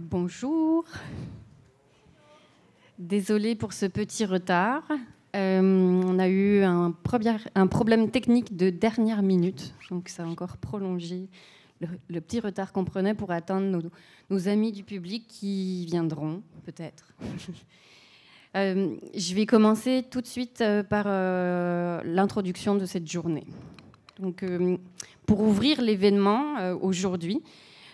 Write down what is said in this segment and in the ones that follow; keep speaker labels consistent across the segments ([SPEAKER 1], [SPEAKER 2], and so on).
[SPEAKER 1] Bonjour. Désolée pour ce petit retard. On a eu un problème technique de dernière minute, donc ça a encore prolongé le petit retard qu'on prenait pour attendre nos amis du public qui viendront, peut-être. Je vais commencer tout de suite par l'introduction de cette journée. Donc, pour ouvrir l'événement aujourd'hui,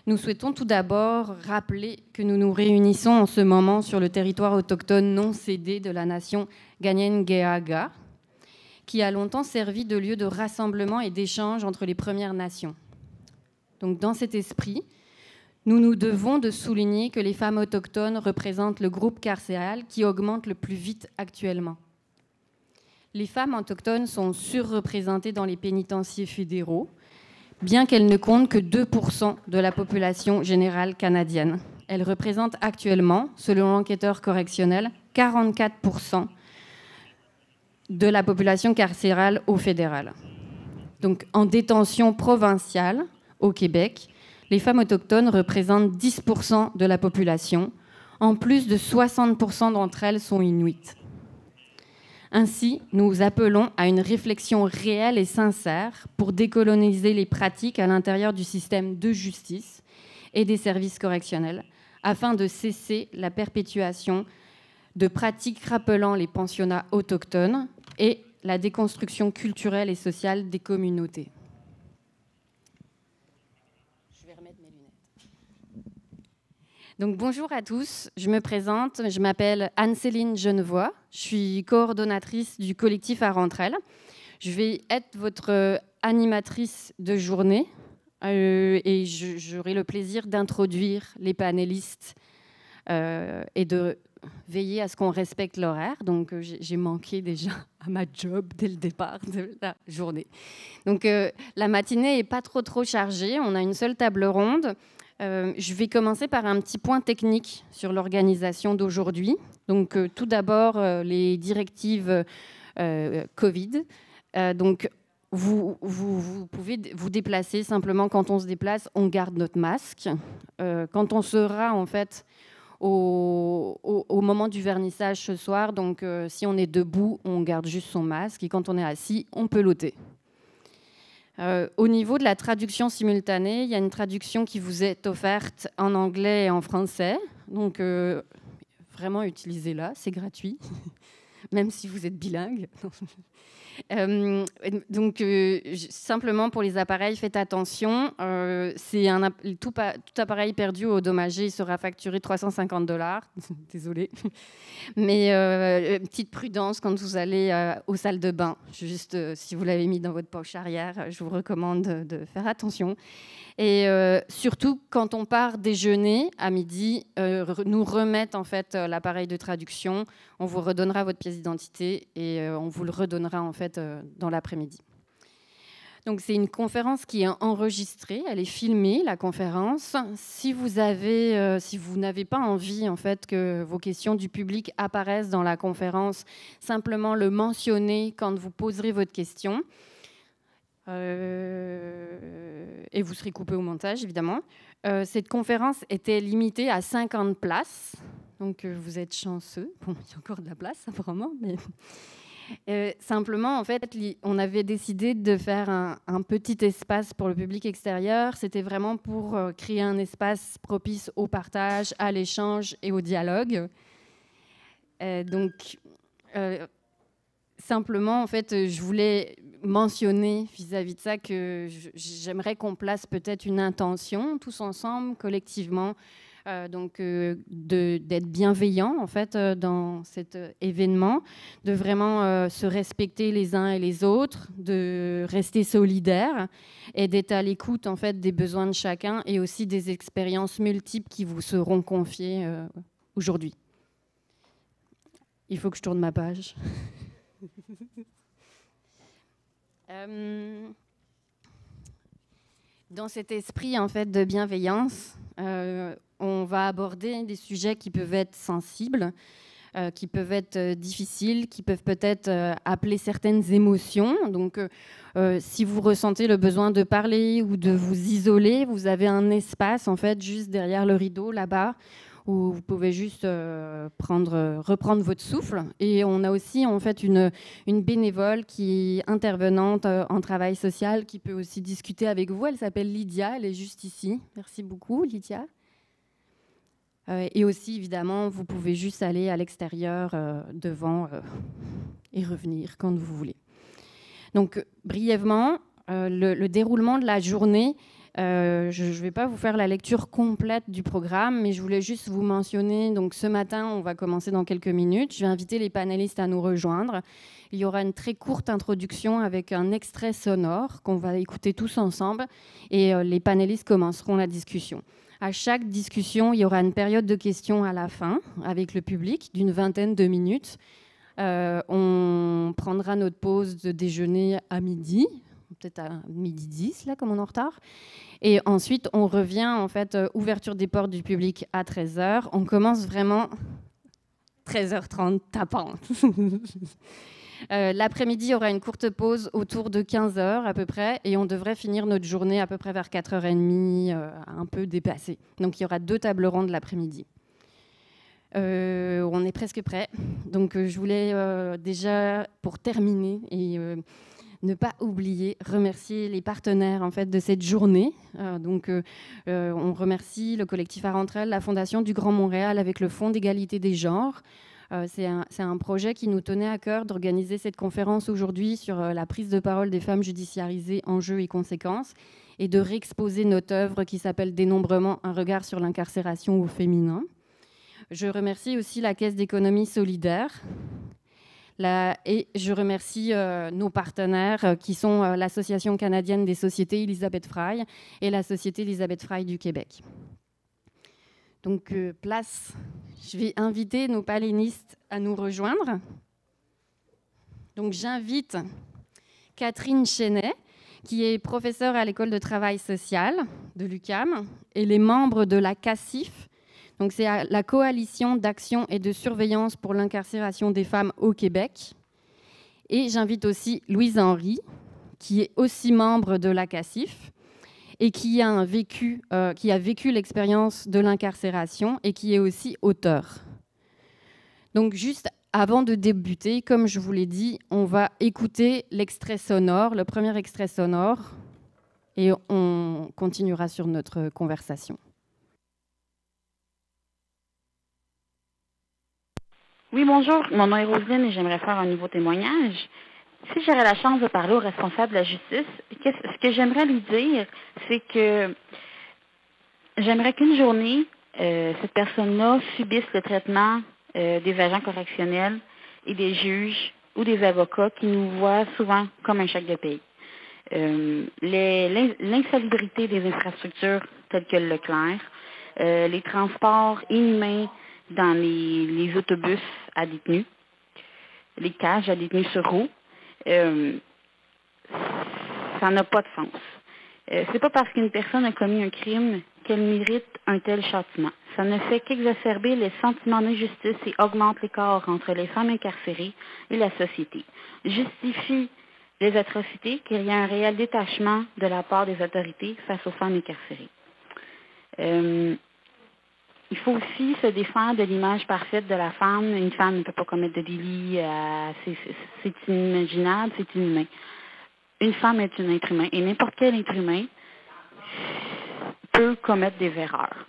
[SPEAKER 1] nous souhaitons tout d'abord rappeler que nous nous réunissons en ce moment sur le territoire autochtone non cédé de la nation Kanien'kehá:ka, qui a longtemps servi de lieu de rassemblement et d'échange entre les Premières Nations. Donc, dans cet esprit, nous nous devons de souligner que les femmes autochtones représentent le groupe carcéral qui augmente le plus vite actuellement. Les femmes autochtones sont surreprésentées dans les pénitenciers fédéraux, bien qu'elles ne comptent que 2% de la population générale canadienne. Elles représentent actuellement, selon l'enquêteur correctionnel, 44% de la population carcérale au fédéral. Donc, en détention provinciale, au Québec, les femmes autochtones représentent 10% de la population. En plus de 60% d'entre elles sont inuites. Ainsi, nous appelons à une réflexion réelle et sincère pour décoloniser les pratiques à l'intérieur du système de justice et des services correctionnels, afin de cesser la perpétuation de pratiques rappelant les pensionnats autochtones et la déconstruction culturelle et sociale des communautés. Je vais remettre mes lunettes. Donc, bonjour à tous, je me présente, je m'appelle Anne-Céline Genevoix, je suis coordonnatrice du collectif À Rentre Elles. Je vais être votre animatrice de journée et j'aurai le plaisir d'introduire les panélistes et de veiller à ce qu'on respecte l'horaire. Donc, j'ai manqué déjà à ma job dès le départ de la journée. Donc, la matinée n'est pas trop chargée, on a une seule table ronde. Je vais commencer par un petit point technique sur l'organisation d'aujourd'hui. Donc, tout d'abord, les directives Covid. Donc, vous pouvez vous déplacer. Simplement, quand on se déplace, on garde notre masque. Quand on sera, en fait, au moment du vernissage ce soir, donc si on est debout, on garde juste son masque. Et quand on est assis, on peut l'ôter. Au niveau de la traduction simultanée, il y a une traduction qui vous est offerte en anglais et en français. Donc, vraiment, utilisez-la, c'est gratuit, même si vous êtes bilingue. Donc, simplement pour les appareils, faites attention. Tout appareil perdu ou endommagé sera facturé $350. Désolée. Mais petite prudence quand vous allez aux salles de bain. Juste, si vous l'avez mis dans votre poche arrière, je vous recommande de faire attention. Et surtout, quand on part déjeuner à midi, nous remettre en fait l'appareil de traduction. On vous redonnera votre pièce d'identité et on vous le redonnera en fait dans l'après-midi. Donc c'est une conférence qui est enregistrée, elle est filmée, la conférence. Si vous n'avez pas envie en fait que vos questions du public apparaissent dans la conférence, simplement le mentionner quand vous poserez votre question. Et vous serez coupé au montage, évidemment. Cette conférence était limitée à 50 places, donc vous êtes chanceux. Bon, il y a encore de la place, apparemment, mais... simplement, en fait, on avait décidé de faire un petit espace pour le public extérieur. C'était vraiment pour créer un espace propice au partage, à l'échange et au dialogue. Simplement, en fait, je voulais mentionner vis-à-vis de ça que j'aimerais qu'on place peut-être une intention tous ensemble, collectivement, d'être bienveillants en fait dans cet événement, de vraiment se respecter les uns et les autres, de rester solidaires et d'être à l'écoute en fait des besoins de chacun et aussi des expériences multiples qui vous seront confiées aujourd'hui. Il faut que je tourne ma page. Dans cet esprit en fait de bienveillance, on va aborder des sujets qui peuvent être sensibles. qui peuvent être difficiles, qui peuvent peut-être appeler certaines émotions. Donc, si vous ressentez le besoin de parler ou de vous isoler, vous avez un espace en fait juste derrière le rideau là-bas où vous pouvez juste reprendre votre souffle. Et on a aussi en fait une bénévole qui est intervenante en travail social qui peut aussi discuter avec vous. Elle s'appelle Lydia, elle est juste ici. Merci beaucoup Lydia. Et aussi, évidemment, vous pouvez juste aller à l'extérieur devant et revenir quand vous voulez. Donc, brièvement, le déroulement de la journée, je ne vais pas vous faire la lecture complète du programme, mais je voulais juste vous mentionner, donc ce matin, on va commencer dans quelques minutes. Je vais inviter les panélistes à nous rejoindre. Il y aura une très courte introduction avec un extrait sonore qu'on va écouter tous ensemble et les panélistes commenceront la discussion. À chaque discussion, il y aura une période de questions à la fin avec le public d'une vingtaine de minutes. On prendra notre pause de déjeuner à midi, peut-être à midi 10, là, comme on est en retard. Et ensuite, on revient, en fait, ouverture des portes du public à 13h. On commence vraiment 13h30 tapante. L'après-midi, il y aura une courte pause autour de 15h à peu près et on devrait finir notre journée à peu près vers 4h30, un peu dépassée. Donc il y aura 2 tables rondes l'après-midi. On est presque prêt. Donc je voulais déjà, pour terminer et ne pas oublier, remercier les partenaires en fait, de cette journée. On remercie le collectif Arentrelle, la Fondation du Grand Montréal avec le Fonds d'égalité des genres. C'est un projet qui nous tenait à cœur d'organiser cette conférence aujourd'hui sur la prise de parole des femmes judiciarisées, enjeux et conséquences, et de réexposer notre œuvre qui s'appelle « Dénombrement, un regard sur l'incarcération au féminin ». Je remercie aussi la Caisse d'économie solidaire et je remercie nos partenaires qui sont l'Association canadienne des sociétés Elisabeth Frey et la Société Elisabeth Frey du Québec. Donc, je vais inviter nos panélistes à nous rejoindre. Donc, j'invite Catherine Chenet, qui est professeure à l'École de travail social de l'UQAM, et les membres de la CACIF. Donc, c'est la Coalition d'action et de surveillance pour l'incarcération des femmes au Québec. Et j'invite aussi Louise Henry, qui est aussi membre de la CACIF, et qui a vécu l'expérience de l'incarcération et qui est aussi auteur. Donc, juste avant de débuter, comme je vous l'ai dit, on va écouter l'extrait sonore, le premier extrait sonore, et on continuera sur notre conversation.
[SPEAKER 2] Oui, bonjour. Mon nom est Roselyne et j'aimerais faire un nouveau témoignage. Si j'aurais la chance de parler au responsable de la justice, ce que j'aimerais lui dire, c'est que j'aimerais qu'une journée, cette personne-là subisse le traitement des agents correctionnels et des juges ou des avocats qui nous voient souvent comme un chèque de paye. L'insalubrité des infrastructures telles que le Leclerc, les transports inhumains dans les autobus à détenus, les cages à détenus sur roues, ça n'a pas de sens. C'est pas parce qu'une personne a commis un crime qu'elle mérite un tel châtiment. Ça ne fait qu'exacerber les sentiments d'injustice et augmente l'écart entre les femmes incarcérées et la société. Justifie les atrocités qu'il y a un réel détachement de la part des autorités face aux femmes incarcérées. Il faut aussi se défendre de l'image parfaite de la femme. Une femme ne peut pas commettre de délit, c'est inimaginable, c'est inhumain. Une femme est un être humain et n'importe quel être humain peut commettre des erreurs.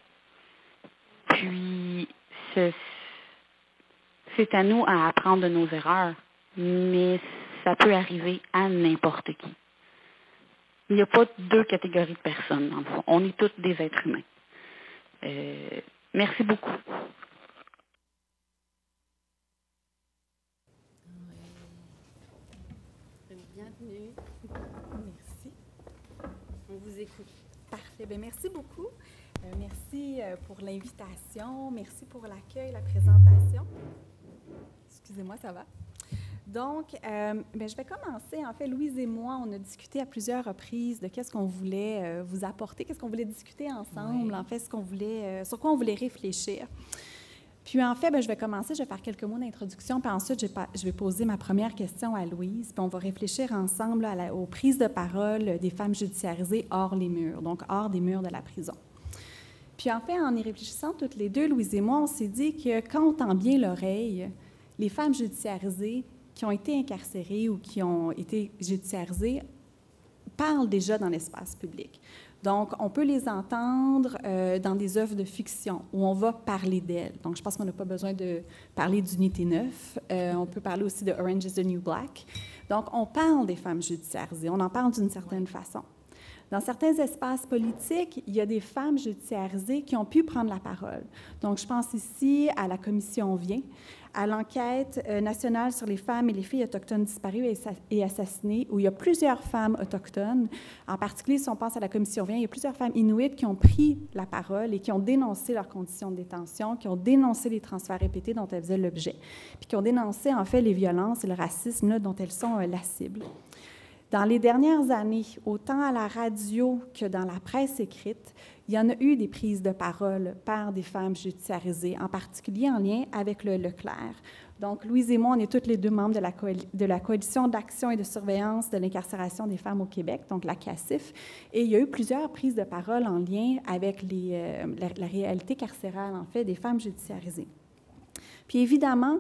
[SPEAKER 2] Puis, c'est à nous à apprendre de nos erreurs, mais ça peut arriver à n'importe qui. Il n'y a pas 2 catégories de personnes, dans le fond. On est tous des êtres humains. Merci beaucoup.
[SPEAKER 1] Bienvenue.
[SPEAKER 3] Merci.
[SPEAKER 1] On vous écoute.
[SPEAKER 3] Parfait. Bien, merci beaucoup. Merci pour l'invitation. Merci pour l'accueil, la présentation. Excusez-moi, ça va? Donc, je vais commencer. En fait, Louise et moi, on a discuté à plusieurs reprises de qu'est-ce qu'on voulait vous apporter, qu'est-ce qu'on voulait discuter ensemble, en fait, sur quoi on voulait réfléchir. Puis en fait, je vais commencer, je vais faire quelques mots d'introduction, puis ensuite, je vais poser ma première question à Louise, puis on va réfléchir ensemble aux prises de parole des femmes judiciarisées hors les murs, donc hors des murs de la prison. Puis en fait, en y réfléchissant toutes les deux, Louise et moi, on s'est dit que quand on tend bien l'oreille, les femmes judiciarisées qui ont été incarcérées ou qui ont été judiciarisées parlent déjà dans l'espace public. Donc, on peut les entendre dans des œuvres de fiction où on va parler d'elles. Donc, je pense qu'on n'a pas besoin de parler d'Unité 9. On peut parler aussi de Orange is the New Black. Donc, on parle des femmes judiciarisées. On en parle d'une certaine façon. Dans certains espaces politiques, il y a des femmes judiciarisées qui ont pu prendre la parole. Donc, je pense ici à la Commission Vient, à l'enquête nationale sur les femmes et les filles autochtones disparues et assassinées, où il y a plusieurs femmes autochtones. En particulier, si on pense à la Commission Vient, il y a plusieurs femmes inuites qui ont pris la parole et qui ont dénoncé leurs conditions de détention, qui ont dénoncé les transferts répétés dont elles faisaient l'objet, puis qui ont dénoncé, en fait, les violences et le racisme là, dont elles sont la cible. Dans les dernières années, autant à la radio que dans la presse écrite, il y en a eu des prises de parole par des femmes judiciarisées, en particulier en lien avec le Leclerc. Donc, Louise et moi, on est toutes les deux membres de la Coalition d'action et de surveillance de l'incarcération des femmes au Québec, donc la CACIF, et il y a eu plusieurs prises de parole en lien avec la réalité carcérale, en fait, des femmes judiciarisées. Puis évidemment,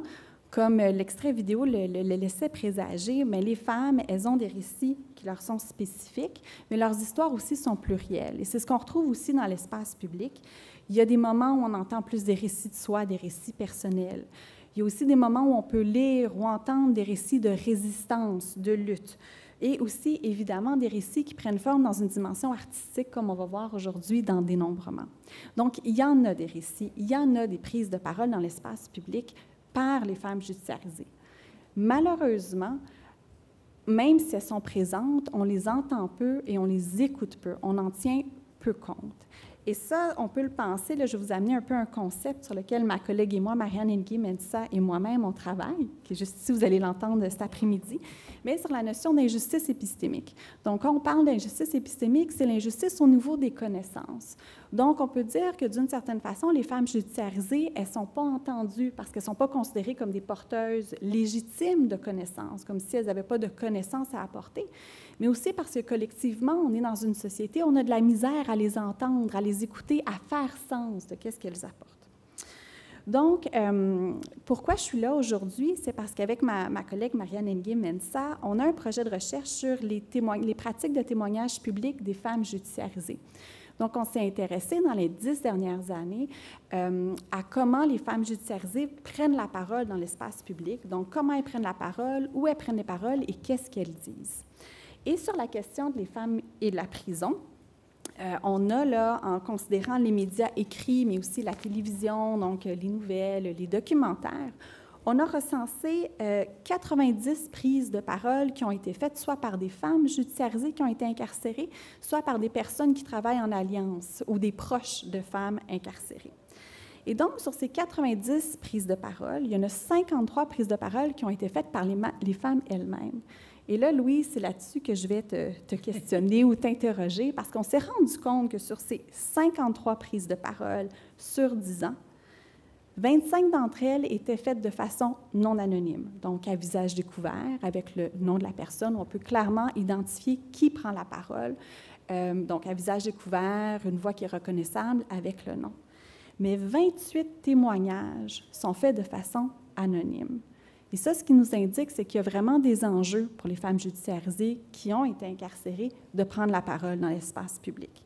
[SPEAKER 3] comme l'extrait vidéo le laissait présager, mais les femmes, elles ont des récits qui leur sont spécifiques, mais leurs histoires aussi sont plurielles. Et c'est ce qu'on retrouve aussi dans l'espace public. Il y a des moments où on entend plus des récits de soi, des récits personnels. Il y a aussi des moments où on peut lire ou entendre des récits de résistance, de lutte. Et aussi, évidemment, des récits qui prennent forme dans une dimension artistique, comme on va voir aujourd'hui dans Dénombrement. Donc, il y en a des récits, il y en a des prises de parole dans l'espace public par les femmes judiciarisées. Malheureusement, même si elles sont présentes, on les entend peu et on les écoute peu. On en tient peu compte. Et ça, on peut le penser, là, je vais vous amener un peu un concept sur lequel ma collègue et moi, Marianne Nguyen-Mensah et moi-même, on travaille, qui est juste ici, vous allez l'entendre cet après-midi, mais sur la notion d'injustice épistémique. Donc, quand on parle d'injustice épistémique, c'est l'injustice au niveau des connaissances. Donc, on peut dire que d'une certaine façon, les femmes judiciarisées, elles ne sont pas entendues parce qu'elles ne sont pas considérées comme des porteuses légitimes de connaissances, comme si elles n'avaient pas de connaissances à apporter, mais aussi parce que collectivement, on est dans une société, on a de la misère à les entendre, à les écouter, à faire sens de qu'est-ce qu'elles apportent. Donc, pourquoi je suis là aujourd'hui? C'est parce qu'avec ma collègue Marianne Nguyen-Mensah, on a un projet de recherche sur les pratiques de témoignage public des femmes judiciarisées. Donc, on s'est intéressé dans les 10 dernières années à comment les femmes judiciarisées prennent la parole dans l'espace public. Donc, comment elles prennent la parole, où elles prennent les paroles et qu'est-ce qu'elles disent. Et sur la question des femmes et de la prison, on a là, en considérant les médias écrits, mais aussi la télévision, donc les nouvelles, les documentaires, on a recensé 90 prises de parole qui ont été faites soit par des femmes judiciarisées qui ont été incarcérées, soit par des personnes qui travaillent en alliance ou des proches de femmes incarcérées. Et donc, sur ces 90 prises de parole, il y en a 53 prises de parole qui ont été faites par les femmes elles-mêmes. Et là, Louise, c'est là-dessus que je vais te questionner ou t'interroger, parce qu'on s'est rendu compte que sur ces 53 prises de parole sur 10 ans, 25 d'entre elles étaient faites de façon non anonyme, donc à visage découvert, avec le nom de la personne. On peut clairement identifier qui prend la parole, donc à visage découvert, une voix qui est reconnaissable avec le nom. Mais 28 témoignages sont faits de façon anonyme. Et ça, ce qui nous indique, c'est qu'il y a vraiment des enjeux pour les femmes judiciarisées qui ont été incarcérées de prendre la parole dans l'espace public.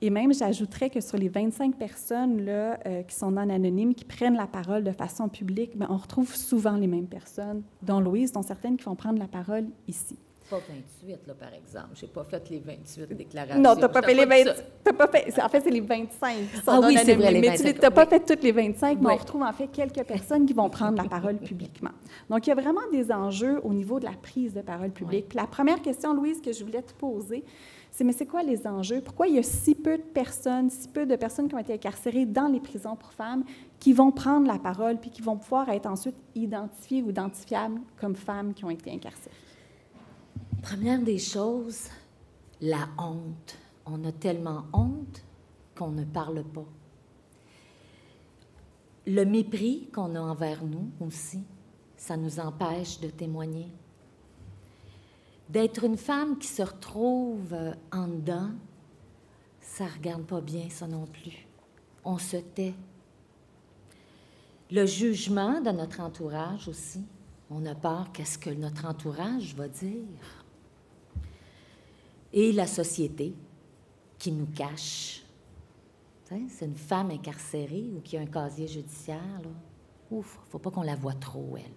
[SPEAKER 3] Et même, j'ajouterais que sur les 25 personnes là, qui sont non anonymes, qui prennent la parole de façon publique, bien, on retrouve souvent les mêmes personnes, dont Louise, dont certaines qui vont prendre la parole ici.
[SPEAKER 4] Pas 28, là, par exemple. Je n'ai pas fait les 28 déclarations.
[SPEAKER 3] Non, tu n'as pas fait les 28. En fait, c'est les 25 qui sont non anonymes. C'est vrai, les 25. Mais tu n'as pas fait toutes les 25, mais on retrouve en fait quelques personnes qui vont prendre la parole publiquement. Donc, il y a vraiment des enjeux au niveau de la prise de parole publique. Puis la première question, Louise, que je voulais te poser, c'est, mais c'est quoi les enjeux? Pourquoi il y a si peu de personnes qui ont été incarcérées dans les prisons pour femmes qui vont prendre la parole puis qui vont pouvoir être ensuite identifiées ou identifiables comme femmes qui ont été incarcérées?
[SPEAKER 4] Première des choses, la honte. On a tellement honte qu'on ne parle pas. le mépris qu'on a envers nous aussi, ça nous empêche de témoigner. D'être une femme qui se retrouve en dedans, ça ne regarde pas bien, ça non plus. On se tait. Le jugement de notre entourage aussi. On a peur, qu'est-ce que notre entourage va dire? Et la société qui nous cache. C'est une femme incarcérée ou qui a un casier judiciaire, là. Ouf, il ne faut pas qu'on la voie trop, elle.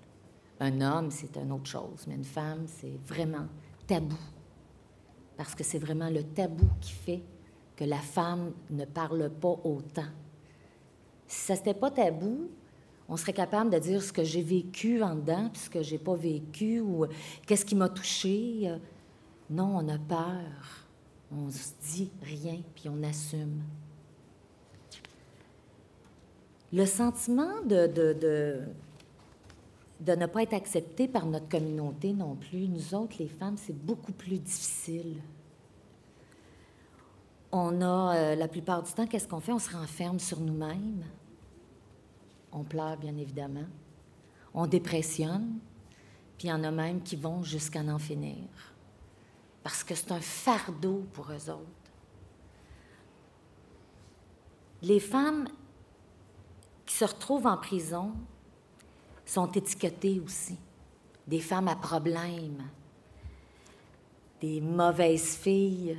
[SPEAKER 4] Un homme, c'est une autre chose, mais une femme, c'est vraiment tabou. Parce que c'est vraiment le tabou qui fait que la femme ne parle pas autant. Si ça n'était pas tabou, on serait capable de dire ce que j'ai vécu en dedans, puis ce que j'ai pas vécu, ou qu'est-ce qui m'a touchée. Non, on a peur. On se dit rien, puis on assume. Le sentiment de ne pas être accepté par notre communauté non plus, nous autres, les femmes, c'est beaucoup plus difficile. On a, la plupart du temps, qu'est-ce qu'on fait? On se renferme sur nous-mêmes. On pleure, bien évidemment. On dépressionne. Puis il y en a même qui vont jusqu'à en finir. Parce que c'est un fardeau pour eux autres. Les femmes qui se retrouvent en prison sont étiquetées aussi. Des femmes à problème, des mauvaises filles.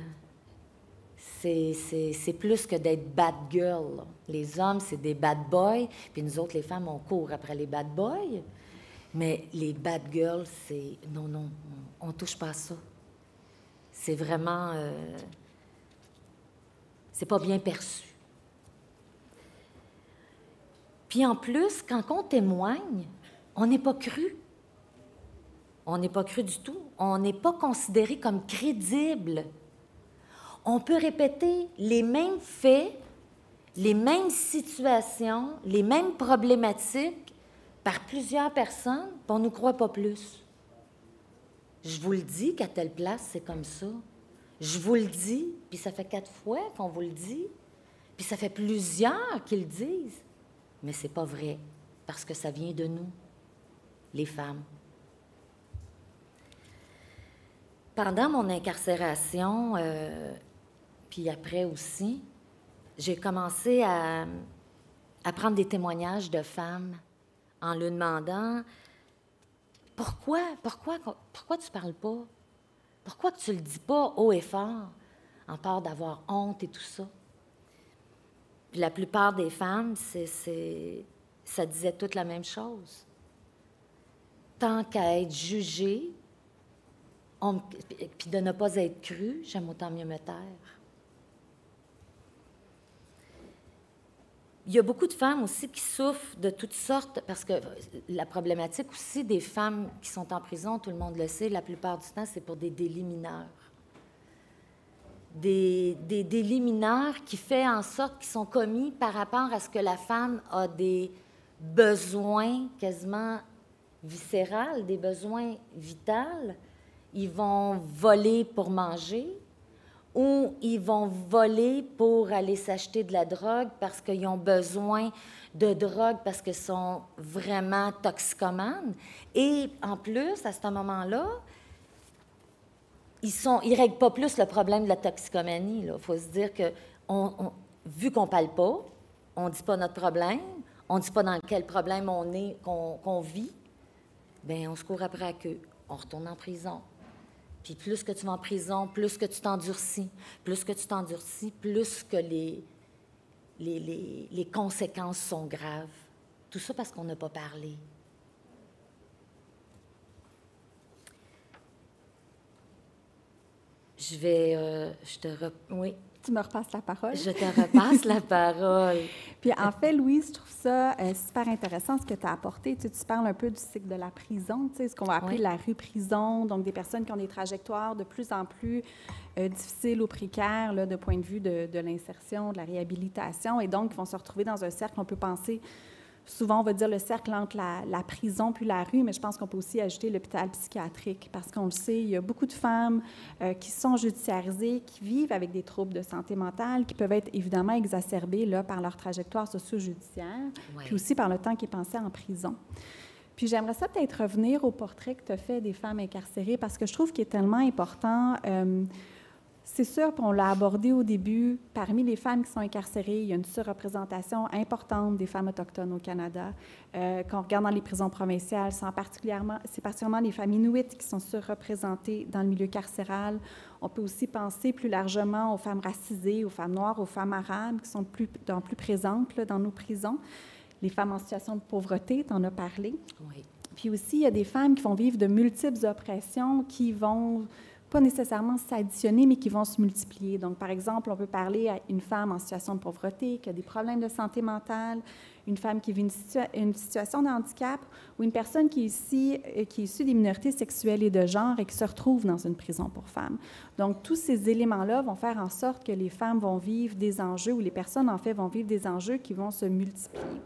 [SPEAKER 4] C'est plus que d'être bad girl, là. Les hommes, c'est des bad boys, puis nous autres, les femmes, on court après les bad boys. Mais les bad girls, c'est... Non, non, on ne touche pas à ça. C'est vraiment... c'est pas bien perçu. Puis en plus, quand on témoigne, on n'est pas cru. On n'est pas cru du tout. On n'est pas considéré comme crédible. On peut répéter les mêmes faits, les mêmes situations, les mêmes problématiques par plusieurs personnes, puis on ne nous croit pas plus. Je vous le dis qu'à telle place, c'est comme ça. Je vous le dis, puis ça fait 4 fois qu'on vous le dit, puis ça fait plusieurs qui le disent. Mais c'est pas vrai, parce que ça vient de nous, les femmes. Pendant mon incarcération, puis après aussi, j'ai commencé à prendre des témoignages de femmes en leur demandant « Pourquoi tu parles pas? Pourquoi tu le dis pas haut et fort, en peur d'avoir honte et tout ça? » Puis la plupart des femmes, ça disait toute la même chose. Tant qu'à être jugée, puis de ne pas être crue, j'aime autant mieux me taire. Il y a beaucoup de femmes aussi qui souffrent de toutes sortes, parce que la problématique aussi des femmes qui sont en prison, tout le monde le sait, la plupart du temps, c'est pour des délits mineurs. Des délits mineurs qui font en sorte qu'ils sont commis par rapport à ce que la femme a des besoins quasiment viscérales, des besoins vitaux. Ils vont voler pour manger ou ils vont voler pour aller s'acheter de la drogue parce qu'ils ont besoin de drogue parce qu'ils sont vraiment toxicomanes. Et en plus, à ce moment-là, ils ne règlent pas plus le problème de la toxicomanie. Il faut se dire que, vu qu'on ne parle pas, on ne dit pas notre problème, on ne dit pas dans quel problème on est, qu'on vit, bien, on se court après la queue. On retourne en prison. Puis plus que tu vas en prison, plus que tu t'endurcis. Plus que tu t'endurcis, plus que les conséquences sont graves. Tout ça parce qu'on n'a pas parlé. Oui.
[SPEAKER 3] Tu me repasses la parole.
[SPEAKER 4] Je te repasse la parole.
[SPEAKER 3] Puis en fait, Louise, je trouve ça super intéressant ce que tu as apporté. Tu parles un peu du cycle de la prison, ce qu'on va appeler la rue prison, donc des personnes qui ont des trajectoires de plus en plus difficiles ou précaires là, de point de vue de l'insertion, de la réhabilitation, et donc qui vont se retrouver dans un cercle, on peut penser, Souvent, on va dire le cercle entre la prison puis la rue, mais je pense qu'on peut aussi ajouter l'hôpital psychiatrique parce qu'on le sait, il y a beaucoup de femmes qui sont judiciarisées, qui vivent avec des troubles de santé mentale, qui peuvent être évidemment exacerbés là, par leur trajectoire socio-judiciaire, puis aussi par le temps qui est passé en prison. Puis j'aimerais ça peut-être revenir au portrait que tu as fait des femmes incarcérées parce que je trouve qu'il est tellement important. C'est sûr, puis on l'a abordé au début, parmi les femmes qui sont incarcérées, il y a une surreprésentation importante des femmes autochtones au Canada. Quand on regarde dans les prisons provinciales, c'est particulièrement les femmes inuites qui sont surreprésentées dans le milieu carcéral. On peut aussi penser plus largement aux femmes racisées, aux femmes noires, aux femmes arabes qui sont plus présentes là, dans nos prisons. Les femmes en situation de pauvreté, tu en as parlé.
[SPEAKER 4] Oui.
[SPEAKER 3] Puis aussi, il y a des femmes qui vont vivre de multiples oppressions qui vont pas nécessairement s'additionner, mais qui vont se multiplier. Donc, par exemple, on peut parler à une femme en situation de pauvreté, qui a des problèmes de santé mentale, une femme qui vit une situation de handicap, ou une personne qui est issue des minorités sexuelles et de genre et qui se retrouve dans une prison pour femmes. Donc, tous ces éléments-là vont faire en sorte que les femmes vont vivre des enjeux, ou les personnes, en fait, vont vivre des enjeux qui vont se multiplier.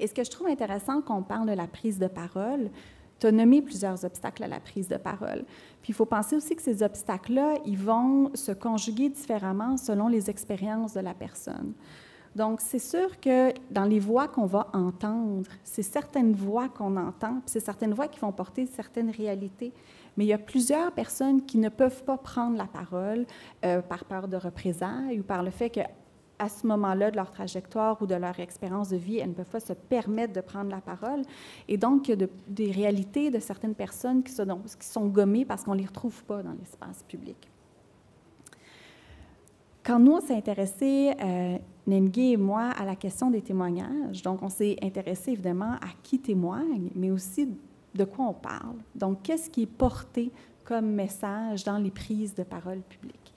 [SPEAKER 3] Et ce que je trouve intéressant quand on parle de la prise de parole, tu as nommé plusieurs obstacles à la prise de parole. Puis il faut penser aussi que ces obstacles-là, ils vont se conjuguer différemment selon les expériences de la personne. Donc, c'est sûr que dans les voix qu'on va entendre, c'est certaines voix qu'on entend, puis c'est certaines voix qui vont porter certaines réalités. Mais il y a plusieurs personnes qui ne peuvent pas prendre la parole par peur de représailles ou par le fait que à ce moment-là de leur trajectoire ou de leur expérience de vie, elles ne peuvent pas se permettre de prendre la parole. Et donc, il y a des réalités de certaines personnes qui sont gommées parce qu'on ne les retrouve pas dans l'espace public. Quand nous, on s'est intéressés, Nengi et moi, à la question des témoignages, donc on s'est intéressé évidemment à qui témoigne, mais aussi de quoi on parle. Donc, qu'est-ce qui est porté comme message dans les prises de parole publiques?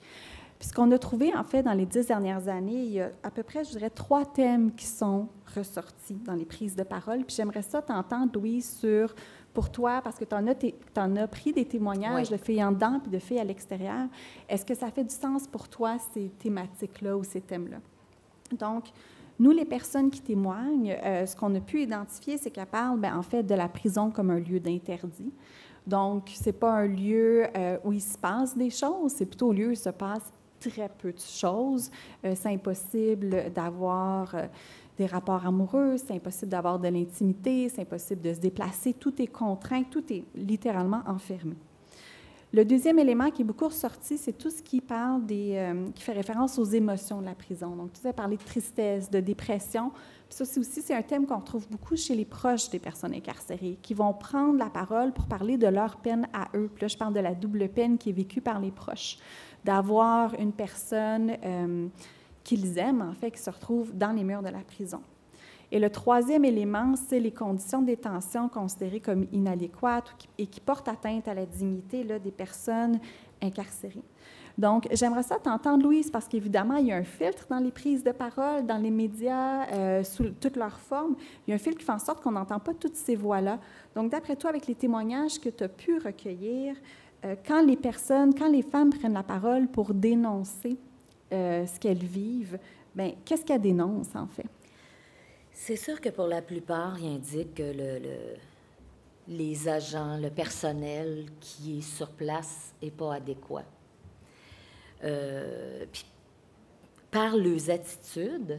[SPEAKER 3] Puis ce qu'on a trouvé, en fait, dans les 10 dernières années, il y a à peu près, je dirais, 3 thèmes qui sont ressortis dans les prises de parole. Puis j'aimerais ça t'entendre, Louise, pour toi, parce que tu en as pris des témoignages de filles en dedans puis de filles à l'extérieur. Est-ce que ça fait du sens pour toi, ces thématiques-là ou ces thèmes-là? Donc, nous, les personnes qui témoignent, ce qu'on a pu identifier, c'est qu'elles parlent, en fait, de la prison comme un lieu d'interdit. Donc, ce n'est pas un lieu où il se passe des choses, c'est plutôt un lieu où il se passe très peu de choses. C'est impossible d'avoir des rapports amoureux, c'est impossible d'avoir de l'intimité, c'est impossible de se déplacer. Tout est contraint, tout est littéralement enfermé. Le deuxième élément qui est beaucoup ressorti, c'est tout ce qui parle qui fait référence aux émotions de la prison. Donc, tout ça parler de tristesse, de dépression. Puis ça aussi, c'est un thème qu'on retrouve beaucoup chez les proches des personnes incarcérées, qui vont prendre la parole pour parler de leur peine à eux. Puis là, je parle de la double peine qui est vécue par les proches, d'avoir une personne qu'ils aiment, en fait, qui se retrouve dans les murs de la prison. Et le troisième élément, c'est les conditions de détention considérées comme inadéquates et qui portent atteinte à la dignité là, des personnes incarcérées. Donc, j'aimerais ça t'entendre, Louise, parce qu'évidemment, il y a un filtre dans les prises de parole, dans les médias, sous toutes leurs formes. Il y a un filtre qui fait en sorte qu'on n'entend pas toutes ces voix-là. Donc, d'après toi, avec les témoignages que tu as pu recueillir, quand les femmes prennent la parole pour dénoncer ce qu'elles vivent, bien, qu'est-ce qu'elles dénoncent, en fait?
[SPEAKER 4] C'est sûr que pour la plupart, il indique que les agents, le personnel qui est sur place n'est pas adéquat. Puis, par leurs attitudes,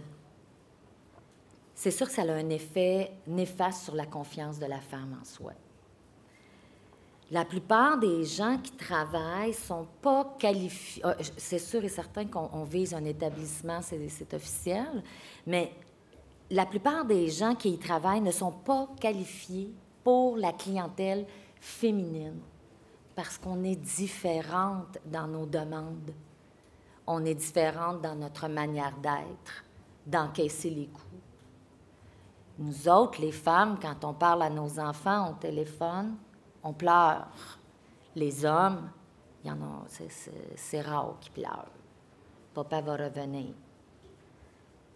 [SPEAKER 4] c'est sûr que ça a un effet néfaste sur la confiance de la femme en soi. La plupart des gens qui travaillent ne sont pas qualifiés. C'est sûr et certain qu'on vise un établissement, c'est officiel, mais la plupart des gens qui y travaillent ne sont pas qualifiés pour la clientèle féminine parce qu'on est différente dans nos demandes. On est différente dans notre manière d'être, d'encaisser les coups. Nous autres, les femmes, quand on parle à nos enfants au téléphone, on pleure. Les hommes, il y en a, c'est rare qu'ils pleurent. Papa va revenir.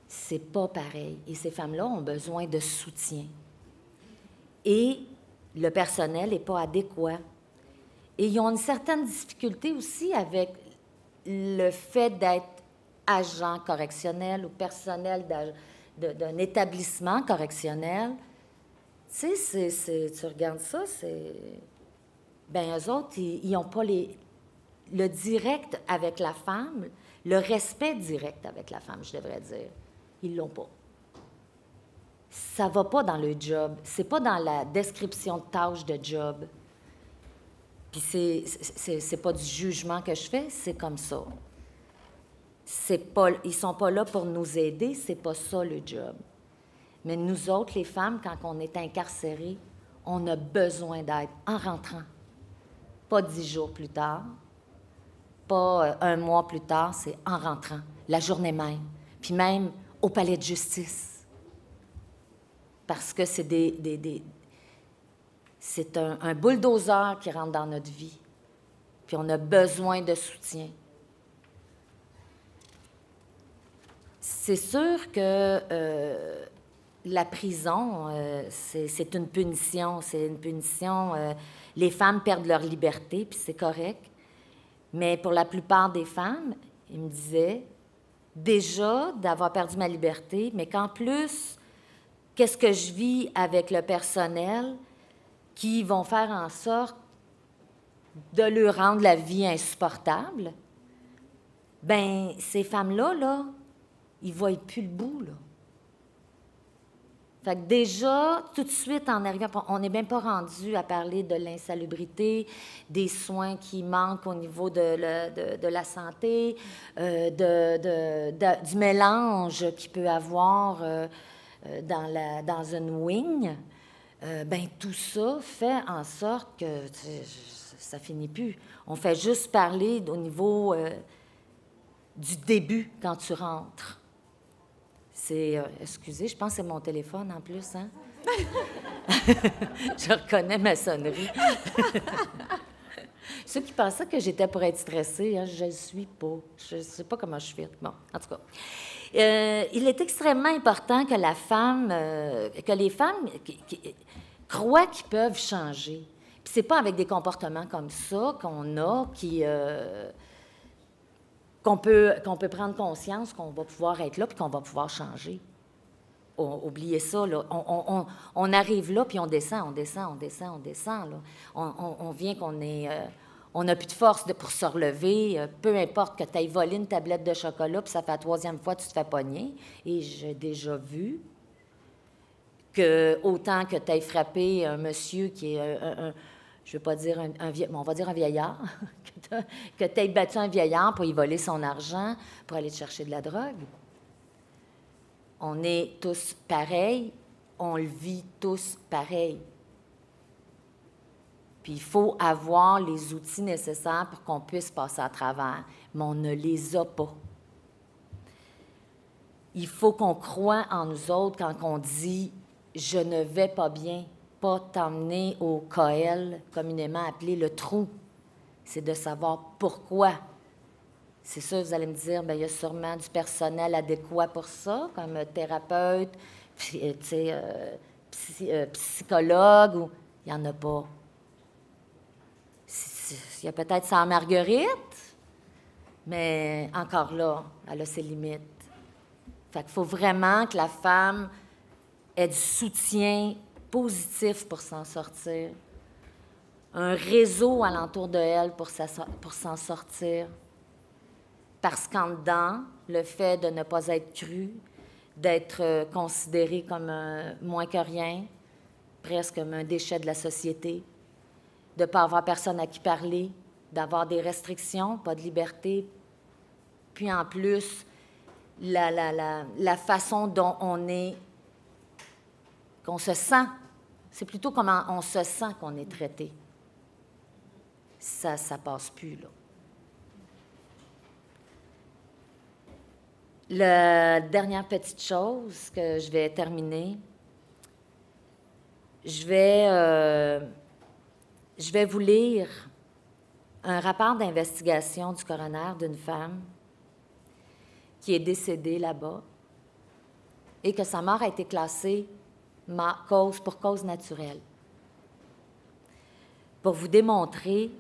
[SPEAKER 4] C'est pas pareil. Et ces femmes-là ont besoin de soutien. Et le personnel n'est pas adéquat. Et ils ont une certaine difficulté aussi avec le fait d'être agent correctionnel ou personnel d'un établissement correctionnel, tu sais, tu regardes ça, c'est... Bien, eux autres, ils n'ont pas le direct avec la femme, le respect direct avec la femme, je devrais dire. Ils l'ont pas. Ça va pas dans le job. C'est pas dans la description de tâche de job. Puis c'est pas du jugement que je fais, c'est comme ça. Ils sont pas là pour nous aider, c'est pas ça le job. Mais nous autres, les femmes, quand on est incarcérées, on a besoin d'aide en rentrant. Pas 10 jours plus tard, pas un mois plus tard, c'est en rentrant, la journée même, puis même au palais de justice. Parce que c'est c'est un bulldozer qui rentre dans notre vie, puis on a besoin de soutien. C'est sûr que la prison, c'est une punition. C'est une punition. Les femmes perdent leur liberté, puis c'est correct. Mais pour la plupart des femmes, ils me disaient déjà d'avoir perdu ma liberté, mais qu'en plus, qu'est-ce que je vis avec le personnel qui vont faire en sorte de leur rendre la vie insupportable? Bien, ces femmes-là, là, ils ne voient plus le bout, là. Fait que déjà, tout de suite, en arrivant, on n'est même pas rendu à parler de l'insalubrité, des soins qui manquent au niveau de la santé, du mélange qu'il peut avoir dans une wing. Bien, tout ça fait en sorte que ça finit plus. On fait juste parler au niveau du début, quand tu rentres. Excusez, je pense que c'est mon téléphone en plus, hein? Je reconnais ma sonnerie. Ceux qui pensaient que j'étais pour être stressée, hein, je ne le suis pas. Je ne sais pas comment je fais. Bon, en tout cas. Il est extrêmement important que que les femmes croient qu'ils peuvent changer. Puis c'est pas avec des comportements comme ça qu'on a qu'on peut prendre conscience qu'on va pouvoir être là puis qu'on va pouvoir changer. Oubliez ça, là. On arrive là, puis on descend. Là. On vient qu'on est... on n'a plus de force pour se relever. Peu importe que tu aies volé une tablette de chocolat, puis ça fait la 3e fois que tu te fais pogner. Et j'ai déjà vu que autant que tu aies frappé un monsieur qui est je ne veux pas dire on va dire un vieillard, que tu aies battu un vieillard pour y voler son argent, pour aller te chercher de la drogue. On est tous pareils, on le vit tous pareil. Puis il faut avoir les outils nécessaires pour qu'on puisse passer à travers, mais on ne les a pas. Il faut qu'on croie en nous autres quand on dit « je ne vais pas bien », pas t'emmener au KL, communément appelé le trou. C'est de savoir pourquoi. C'est sûr, vous allez me dire, bien, il y a sûrement du personnel adéquat pour ça, comme thérapeute, psychologue, ou il n'y en a pas. Il y a peut-être Sœur Marguerite, mais encore là, elle a ses limites. Fait qu'il faut vraiment que la femme ait du soutien positif pour s'en sortir, un réseau alentour de elle pour s'en sortir. Parce qu'en dedans, le fait de ne pas être cru, d'être considéré comme moins que rien, presque comme un déchet de la société, de ne pas avoir personne à qui parler, d'avoir des restrictions, pas de liberté, puis en plus, la façon dont qu'on se sent, c'est plutôt comment on se sent qu'on est traité. Ça passe plus, là. La dernière petite chose que je vais terminer, je vais vous lire un rapport d'investigation du coroner d'une femme qui est décédée là-bas et que sa mort a été classée pour cause naturelle. Pour vous démontrer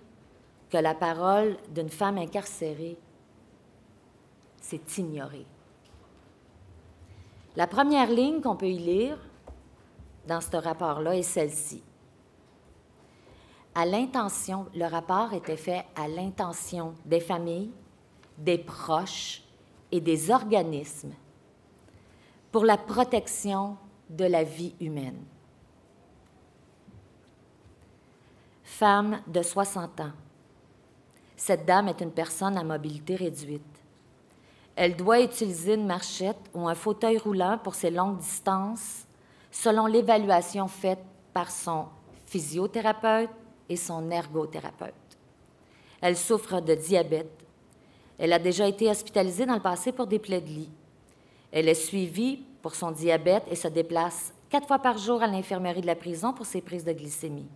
[SPEAKER 4] que la parole d'une femme incarcérée, c'est ignoré. La première ligne qu'on peut y lire dans ce rapport-là est celle-ci. À l'intention, le rapport était fait à l'intention des familles, des proches et des organismes pour la protection de la vie humaine. Femme de 60 ans. Cette dame est une personne à mobilité réduite. Elle doit utiliser une marchette ou un fauteuil roulant pour ses longues distances, selon l'évaluation faite par son physiothérapeute et son ergothérapeute. Elle souffre de diabète. Elle a déjà été hospitalisée dans le passé pour des plaies de lit. Elle est suivie pour son diabète et se déplace 4 fois par jour à l'infirmerie de la prison pour ses prises de glycémie.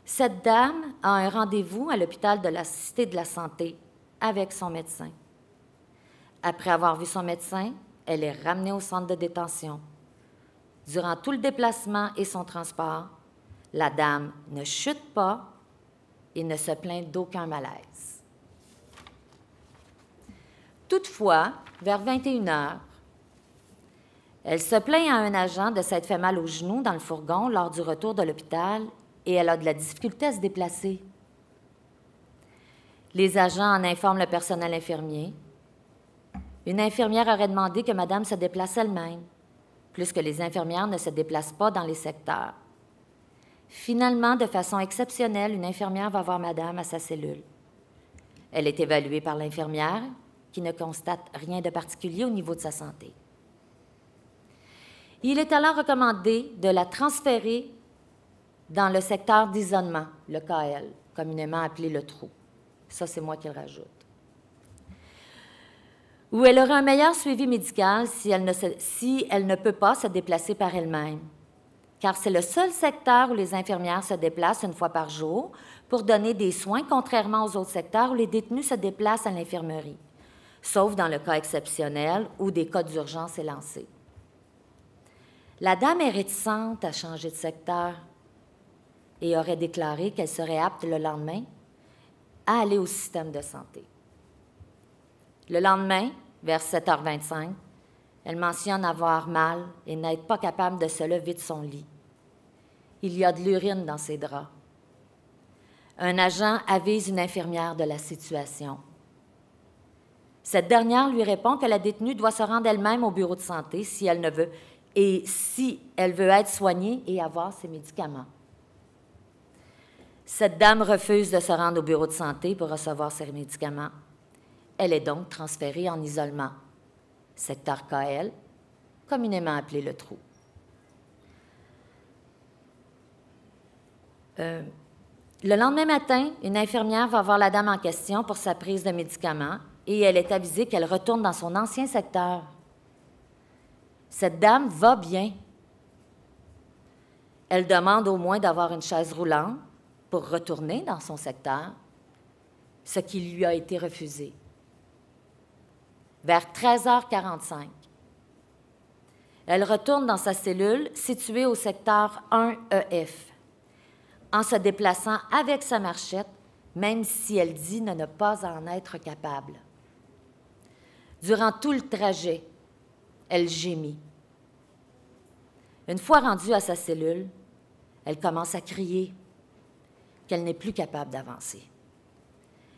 [SPEAKER 4] Cette dame a un rendez-vous à l'hôpital de la Cité de la Santé avec son médecin. Après avoir vu son médecin, elle est ramenée au centre de détention. Durant tout le déplacement et son transport, la dame ne chute pas et ne se plaint d'aucun malaise. Toutefois, vers 21 heures, elle se plaint à un agent de s'être fait mal au genou dans le fourgon lors du retour de l'hôpital et elle a de la difficulté à se déplacer. Les agents en informent le personnel infirmier. Une infirmière aurait demandé que madame se déplace elle-même, puisque les infirmières ne se déplacent pas dans les secteurs. Finalement, de façon exceptionnelle, une infirmière va voir madame à sa cellule. Elle est évaluée par l'infirmière, qui ne constate rien de particulier au niveau de sa santé. Il est alors recommandé de la transférer dans le secteur d'isolement, le KL, communément appelé le trou. Ça, c'est moi qui le rajoute. Où elle aura un meilleur suivi médical si elle ne peut pas se déplacer par elle-même, car c'est le seul secteur où les infirmières se déplacent une fois par jour pour donner des soins, contrairement aux autres secteurs où les détenus se déplacent à l'infirmerie, sauf dans le cas exceptionnel où des cas d'urgence sont lancés. La dame est réticente à changer de secteur et aurait déclaré qu'elle serait apte le lendemain à aller au système de santé. Le lendemain, vers 7h25, elle mentionne avoir mal et n'être pas capable de se lever de son lit. Il y a de l'urine dans ses draps. Un agent avise une infirmière de la situation. Cette dernière lui répond que la détenue doit se rendre elle-même au bureau de santé si elle veut être soignée et avoir ses médicaments. Cette dame refuse de se rendre au bureau de santé pour recevoir ses médicaments. Elle est donc transférée en isolement, secteur KL, communément appelé le trou. Le lendemain matin, une infirmière va voir la dame en question pour sa prise de médicaments et elle est avisée qu'elle retourne dans son ancien secteur. Cette dame va bien. Elle demande au moins d'avoir une chaise roulante pour retourner dans son secteur, ce qui lui a été refusé. Vers 13h45, elle retourne dans sa cellule située au secteur 1EF, en se déplaçant avec sa marchette, même si elle dit ne pas en être capable. Durant tout le trajet, elle gémit. Une fois rendue à sa cellule, elle commence à crier qu'elle n'est plus capable d'avancer.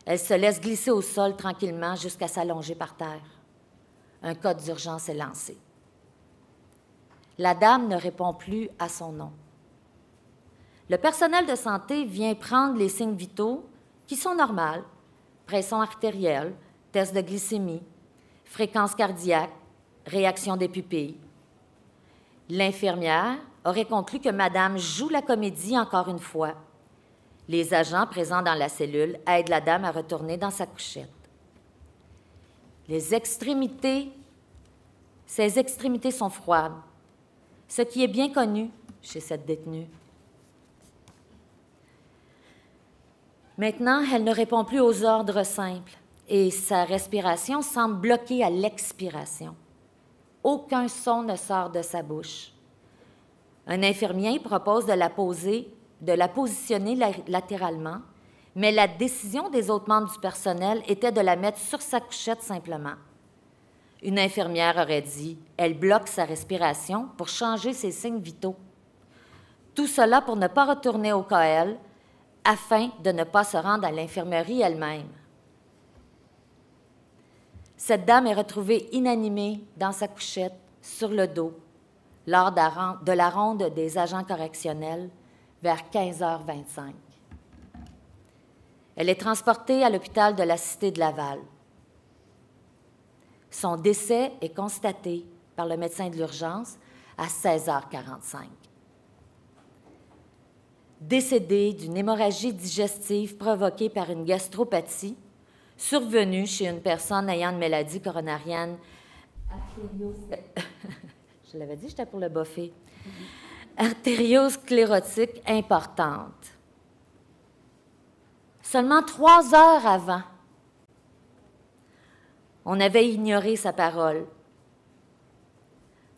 [SPEAKER 4] Elle se laisse glisser au sol tranquillement jusqu'à s'allonger par terre. Un code d'urgence est lancé. La dame ne répond plus à son nom. Le personnel de santé vient prendre les signes vitaux qui sont normaux, pression artérielle, test de glycémie, fréquence cardiaque, réaction des pupilles. L'infirmière aurait conclu que madame joue la comédie encore une fois. Les agents présents dans la cellule aident la dame à retourner dans sa couchette. Ses extrémités sont froides, ce qui est bien connu chez cette détenue. Maintenant, elle ne répond plus aux ordres simples et sa respiration semble bloquée à l'expiration. Aucun son ne sort de sa bouche. Un infirmier propose de la positionner latéralement, mais la décision des autres membres du personnel était de la mettre sur sa couchette simplement. Une infirmière aurait dit, elle bloque sa respiration pour changer ses signes vitaux. Tout cela pour ne pas retourner au CAEL afin de ne pas se rendre à l'infirmerie elle-même. Cette dame est retrouvée inanimée dans sa couchette, sur le dos, lors de la ronde des agents correctionnels vers 15h25. Elle est transportée à l'hôpital de la Cité de Laval. Son décès est constaté par le médecin de l'urgence à 16h45. Décédée d'une hémorragie digestive provoquée par une gastropathie survenue chez une personne ayant une maladie coronarienne je l'avais dit, j'étais pour le boffer. Artériosclérotique importante. Seulement 3 heures avant, on avait ignoré sa parole.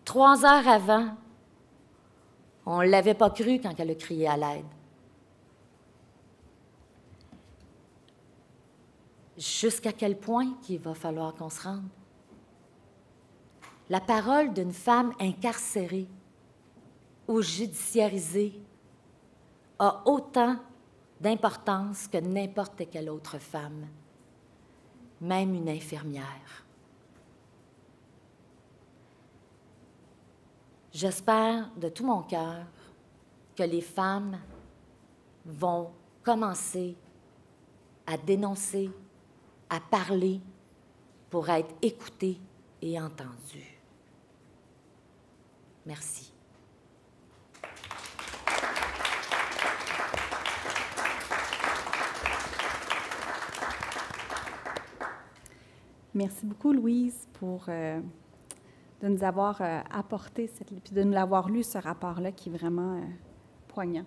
[SPEAKER 4] 3 heures avant, on ne l'avait pas cru quand elle a crié à l'aide. Jusqu'à quel point qu'il va falloir qu'on se rende? La parole d'une femme incarcérée ou judiciarisée a autant d'importance que n'importe quelle autre femme, même une infirmière. J'espère de tout mon cœur que les femmes vont commencer à dénoncer, à parler pour être écoutées et entendues. Merci.
[SPEAKER 3] Merci beaucoup, Louise, de nous avoir apporté, puis de nous l'avoir lu, ce rapport-là, qui est vraiment poignant.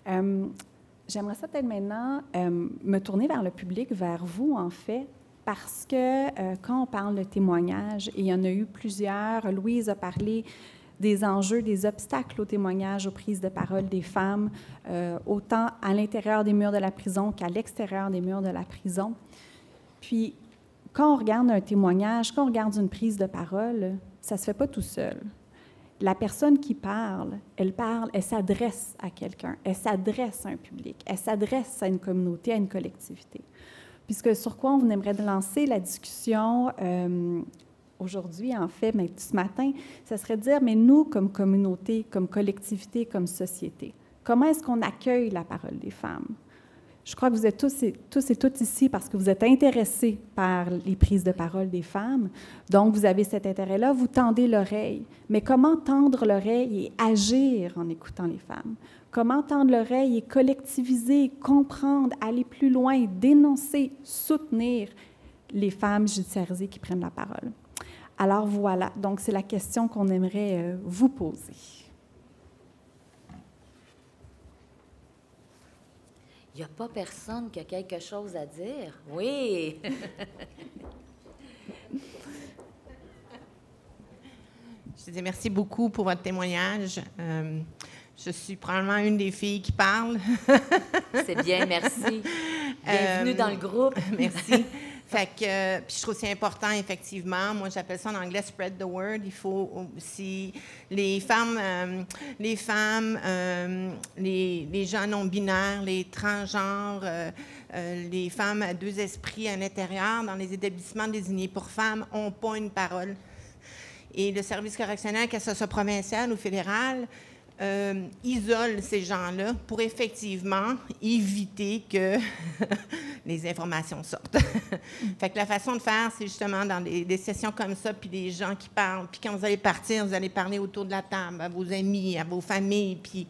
[SPEAKER 3] J'aimerais ça peut-être maintenant me tourner vers le public, vers vous, en fait, parce que quand on parle de témoignages, et il y en a eu plusieurs, Louise a parlé des enjeux, des obstacles au témoignage, aux prises de parole des femmes, autant à l'intérieur des murs de la prison qu'à l'extérieur des murs de la prison. Puis, quand on regarde un témoignage, quand on regarde une prise de parole, ça ne se fait pas tout seul. La personne qui parle, elle s'adresse à quelqu'un, elle s'adresse à un public, elle s'adresse à une communauté, à une collectivité. Puisque sur quoi on aimerait lancer la discussion aujourd'hui, en fait, mais ce matin, ça serait de dire, mais nous, comme communauté, comme collectivité, comme société, comment est-ce qu'on accueille la parole des femmes? Je crois que vous êtes tous et toutes ici parce que vous êtes intéressés par les prises de parole des femmes. Donc, vous avez cet intérêt-là, vous tendez l'oreille. Mais comment tendre l'oreille et agir en écoutant les femmes? Comment tendre l'oreille et collectiviser, comprendre, aller plus loin, dénoncer, soutenir les femmes judiciarisées qui prennent la parole? Alors voilà, donc c'est la question qu'on aimerait vous poser.
[SPEAKER 4] Il n'y a pas personne qui a quelque chose à dire? Oui!
[SPEAKER 5] Je dis merci beaucoup pour votre témoignage. Je suis probablement une des filles qui parle.
[SPEAKER 4] C'est bien, merci. Bienvenue dans le groupe.
[SPEAKER 5] Merci. Fait que, puis je trouve c'est important, effectivement. Moi, j'appelle ça en anglais « spread the word ». Il faut aussi... Les femmes, les gens non-binaires, les transgenres, les femmes à deux esprits à l'intérieur, dans les établissements désignés pour femmes, n'ont pas une parole. Et le service correctionnel, que ce soit provincial ou fédéral, isole ces gens-là pour effectivement éviter que les informations sortent. Fait que la façon de faire, c'est justement dans des sessions comme ça, puis des gens qui parlent, puis quand vous allez partir, vous allez parler autour de la table, à vos amis, à vos familles, puis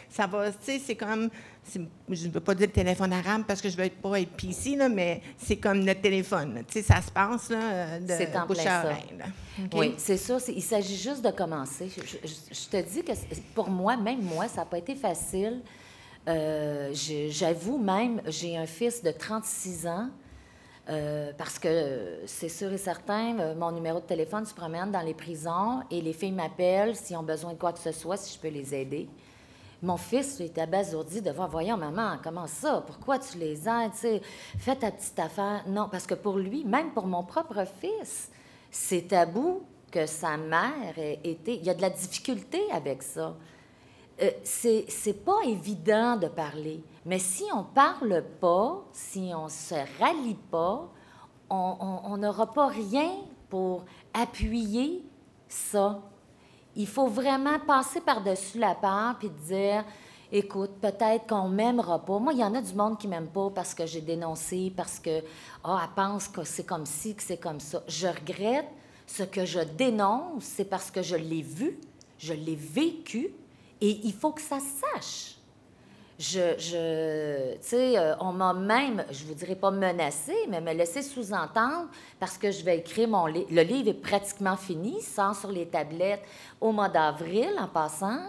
[SPEAKER 5] ça va, tu sais, c'est comme, je ne veux pas dire le téléphone arabe parce que je ne veux pas être PC, là, mais c'est comme le téléphone, tu sais, ça se passe là, de bouche à oreille. Okay?
[SPEAKER 4] Oui, c'est ça. Il s'agit juste de commencer. Je te dis que pour moi, même moi, ça n'a pas été facile. J'avoue même, j'ai un fils de 36 ans, parce que c'est sûr et certain, mon numéro de téléphone se promène dans les prisons et les filles m'appellent s'ils ont besoin de quoi que ce soit, si je peux les aider. Mon fils est abasourdi de voir, voyons, maman, comment ça? Pourquoi tu les aides? T'sais, fais ta petite affaire. Non, parce que pour lui, même pour mon propre fils, c'est tabou que sa mère ait été... Il y a de la difficulté avec ça. C'est pas évident de parler. Mais si on parle pas, si on se rallie pas, on n'aura pas rien pour appuyer ça. Il faut vraiment passer par-dessus la peur puis dire, écoute, peut-être qu'on m'aimera pas. Moi, il y en a du monde qui m'aime pas parce que j'ai dénoncé, parce que, elle pense que c'est comme ci, que c'est comme ça. Je regrette. Ce que je dénonce, c'est parce que je l'ai vu, je l'ai vécu, et il faut que ça se sache. Tu sais, on m'a même, je vous dirais pas menacé, mais me laissé sous-entendre parce que je vais écrire mon livre. Le livre est pratiquement fini, il sort sur les tablettes au mois d'avril, en passant.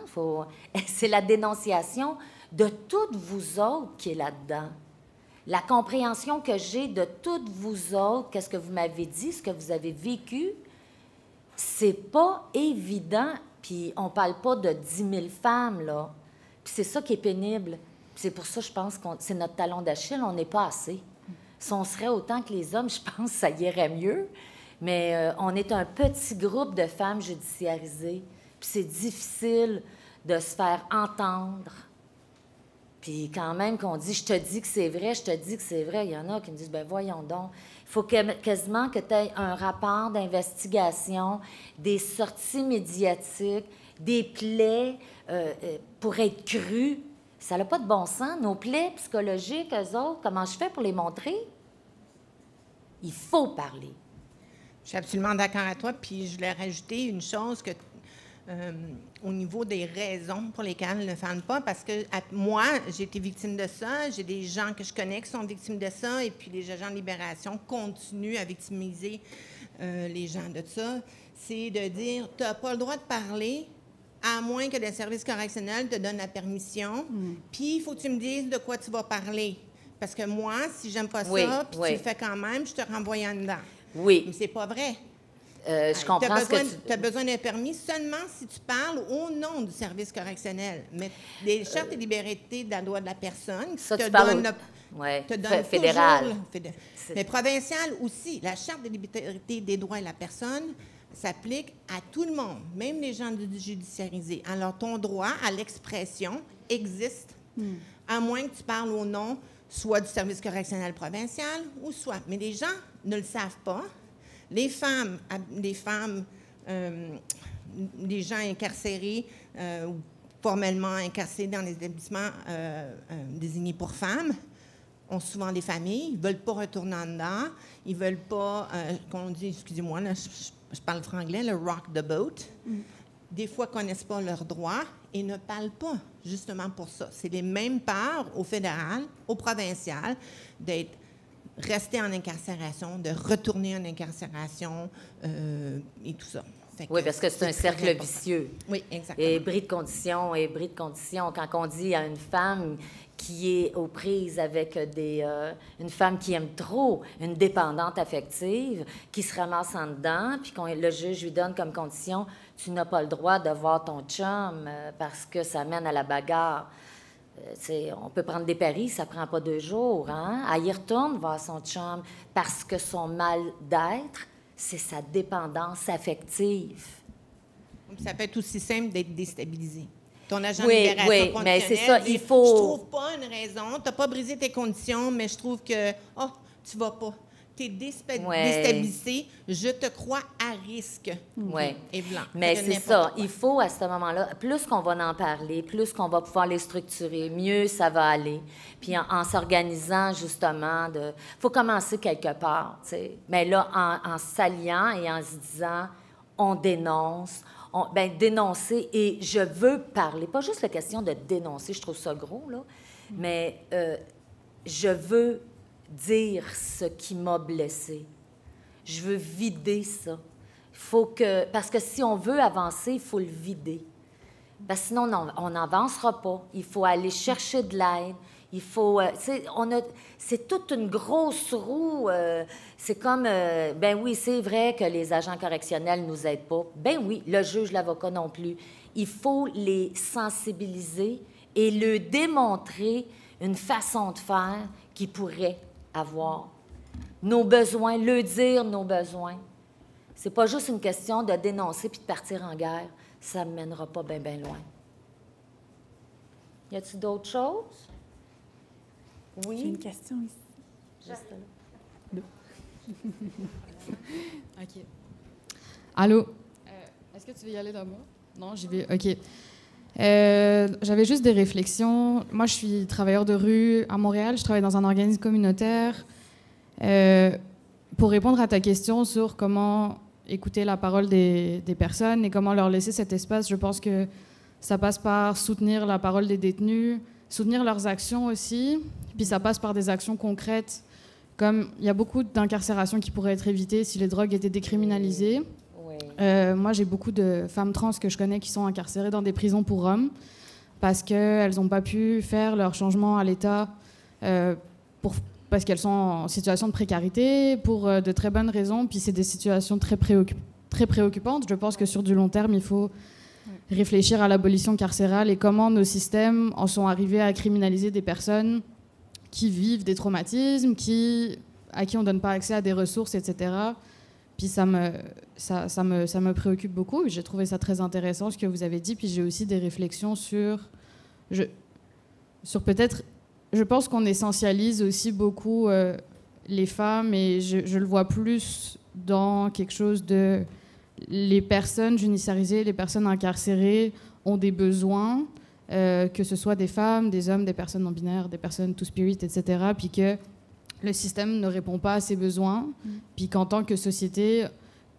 [SPEAKER 4] C'est la dénonciation de toutes vous autres qui est là-dedans. La compréhension que j'ai de toutes vous autres, qu'est-ce que vous m'avez dit, ce que vous avez vécu, c'est pas évident. Puis on parle pas de 10 000 femmes, là. Puis c'est ça qui est pénible. Puis c'est pour ça, je pense que c'est notre talon d'Achille, on n'est pas assez. Si on serait autant que les hommes, je pense que ça irait mieux. Mais on est un petit groupe de femmes judiciarisées. Puis c'est difficile de se faire entendre. Puis quand même qu'on dit « je te dis que c'est vrai, je te dis que c'est vrai », il y en a qui me disent « ben voyons donc ». Il faut quasiment que tu aies un rapport d'investigation, des sorties médiatiques, des plaies pour être cru. Ça n'a pas de bon sens. Nos plaies psychologiques, eux autres, comment je fais pour les montrer? Il faut parler.
[SPEAKER 5] Je suis absolument d'accord avec toi. Puis je voulais rajouter une chose que au niveau des raisons pour lesquelles elles ne parlent pas, parce que moi, j'ai été victime de ça, j'ai des gens que je connais qui sont victimes de ça, et puis les agents de libération continuent à victimiser les gens de ça, c'est de dire, tu n'as pas le droit de parler, à moins que le service correctionnel te donne la permission, puis il faut que tu me dises de quoi tu vas parler. Parce que moi, si j'aime pas ça, puis tu le fais quand même, je te renvoie en dedans.
[SPEAKER 4] Oui.
[SPEAKER 5] Mais c'est pas vrai.
[SPEAKER 4] Je comprends ce que
[SPEAKER 5] tu as besoin d'un permis seulement si tu parles au nom du service correctionnel. Mais les chartes de liberté de la loi de la personne
[SPEAKER 4] ça,
[SPEAKER 5] te donnent
[SPEAKER 4] fédéral.
[SPEAKER 5] Mais provincial aussi. La charte de liberté des droits de la personne s'applique à tout le monde, même les gens judiciarisés. Alors, ton droit à l'expression existe, à moins que tu parles au nom soit du service correctionnel provincial ou soit. Mais les gens ne le savent pas. Les femmes, les gens incarcérés ou formellement incarcérés dans les établissements désignés pour femmes ont souvent des familles, ils ne veulent pas retourner en dedans, ils ne veulent pas, qu'on dit, excusez-moi, là, je parle franglais, le rock the boat. Des fois, ne connaissent pas leurs droits et ne parlent pas, justement pour ça. C'est les mêmes parts au fédéral, au provincial, d'être rester en incarcération, de retourner en incarcération et tout ça.
[SPEAKER 4] Oui, parce que c'est un cercle vicieux.
[SPEAKER 5] Oui, exactement.
[SPEAKER 4] Et bris de conditions. Quand on dit à une femme qui est aux prises avec une femme qui aime trop, une dépendante affective, qui se ramasse en dedans, puis le juge lui donne comme condition « tu n'as pas le droit de voir ton chum parce que ça mène à la bagarre ». On peut prendre des paris, ça prend pas 2 jours. Hein? Elle y retourne voir son chum parce que son mal d'être, c'est sa dépendance affective.
[SPEAKER 5] Ça peut être aussi simple d'être déstabilisé. Ton agent de
[SPEAKER 4] oui,
[SPEAKER 5] libération
[SPEAKER 4] mais c'est ça,
[SPEAKER 5] dit,
[SPEAKER 4] il faut...
[SPEAKER 5] Je trouve pas une raison, tu n'as pas brisé tes conditions, mais je trouve que, tu vas pas. Tu es déstabilisé, je te crois à risque.
[SPEAKER 4] Oui.
[SPEAKER 5] Et blanc.
[SPEAKER 4] Mais c'est ça, il faut à ce moment-là, plus qu'on va en parler, plus qu'on va pouvoir les structurer, mieux ça va aller. Puis en s'organisant, justement, il faut commencer quelque part, tu sais. Mais là, en s'alliant et en se disant, on dénonce, dénoncer et je veux parler. Pas juste la question de dénoncer, je trouve ça gros, là, mais je veux dire ce qui m'a blessée. Je veux vider ça. Parce que si on veut avancer, il faut le vider. Parce que sinon, on n'avancera pas. Il faut aller chercher de l'aide. Il faut... c'est toute une grosse roue. C'est comme... oui, c'est vrai que les agents correctionnels ne nous aident pas. Ben oui, le juge, l'avocat non plus. Il faut les sensibiliser et leur démontrer une façon de faire qui pourrait avoir nos besoins, leur dire nos besoins. C'est pas juste une question de dénoncer puis de partir en guerre. Ça ne mènera pas bien, bien loin. Y a-t-il d'autres choses? Oui?
[SPEAKER 3] J'ai une question ici.
[SPEAKER 4] Juste là.
[SPEAKER 6] OK. Allô? Est-ce que tu veux y aller d'abord? Non, j'y vais. OK. J'avais juste des réflexions. Moi, je suis travailleur de rue à Montréal. Je travaille dans un organisme communautaire. Pour répondre à ta question sur comment écouter la parole des personnes et comment leur laisser cet espace, je pense que ça passe par soutenir la parole des détenus, soutenir leurs actions aussi, puis ça passe par des actions concrètes, comme il y a beaucoup d'incarcérations qui pourraient être évitées si les drogues étaient décriminalisées.
[SPEAKER 4] Oui.
[SPEAKER 6] Moi, j'ai beaucoup de femmes trans que je connais qui sont incarcérées dans des prisons pour hommes parce qu'elles n'ont pas pu faire leur changement à l'État parce qu'elles sont en situation de précarité pour de très bonnes raisons. Puis c'est des situations très préoccupantes. Je pense que sur du long terme, il faut réfléchir à l'abolition carcérale et comment nos systèmes en sont arrivés à criminaliser des personnes qui vivent des traumatismes, à qui on ne donne pas accès à des ressources, etc. Puis ça me préoccupe beaucoup. J'ai trouvé ça très intéressant, ce que vous avez dit. Puis j'ai aussi des réflexions sur peut-être... Je pense qu'on essentialise aussi beaucoup les femmes et je le vois plus dans quelque chose de... Les personnes judiciarisées, les personnes incarcérées ont des besoins, que ce soit des femmes, des hommes, des personnes non-binaires, des personnes two-spirit, etc., puis que le système ne répond pas à ces besoins, puis qu'en tant que société,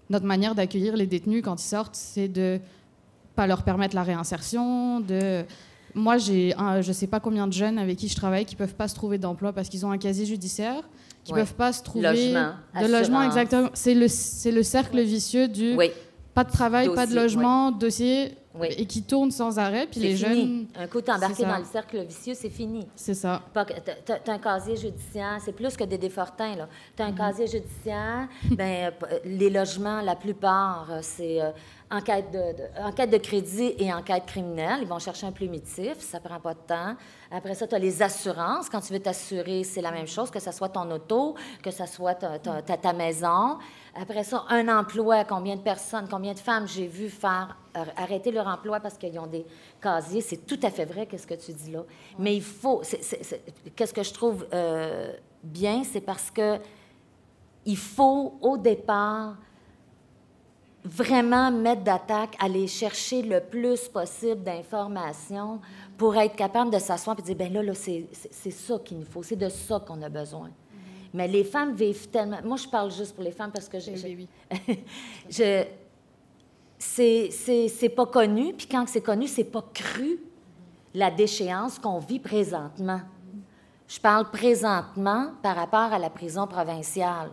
[SPEAKER 6] notre manière d'accueillir les détenus quand ils sortent, c'est de pas leur permettre la réinsertion, Moi, j'ai je sais pas combien de jeunes avec qui je travaille qui peuvent pas se trouver d'emploi parce qu'ils ont un casier judiciaire, qui peuvent pas se trouver de logement, exactement. C'est le cercle vicieux du pas de travail, pas de logement, dossier, et qui tourne sans arrêt. Puis les jeunes...
[SPEAKER 4] Un coup, t'es embarqué dans le cercle vicieux, c'est fini.
[SPEAKER 6] C'est ça.
[SPEAKER 4] T'as un casier judiciaire, c'est plus que des défortins, là. T'as un casier judiciaire, les logements, la plupart, c'est enquête de crédit et enquête criminelle. Ils vont chercher un plumitif, ça prend pas de temps. Après ça, tu as les assurances. Quand tu veux t'assurer, c'est la même chose, que ce soit ton auto, que ce soit ta maison. Après ça, un emploi, combien de personnes, combien de femmes j'ai vu faire arrêter leur emploi parce qu'ils ont des casiers. C'est tout à fait vrai, qu'est-ce que tu dis là. Mais il faut... Qu'est-ce que je trouve bien, c'est parce que il faut, au départ, vraiment mettre d'attaque, aller chercher le plus possible d'informations pour être capable de s'asseoir et de dire, bien là, c'est ça qu'il nous faut, c'est de ça qu'on a besoin. Mais les femmes vivent tellement... Moi, je parle juste pour les femmes parce que c'est pas connu, puis quand c'est connu, c'est pas cru, la déchéance qu'on vit présentement. Je parle présentement par rapport à la prison provinciale.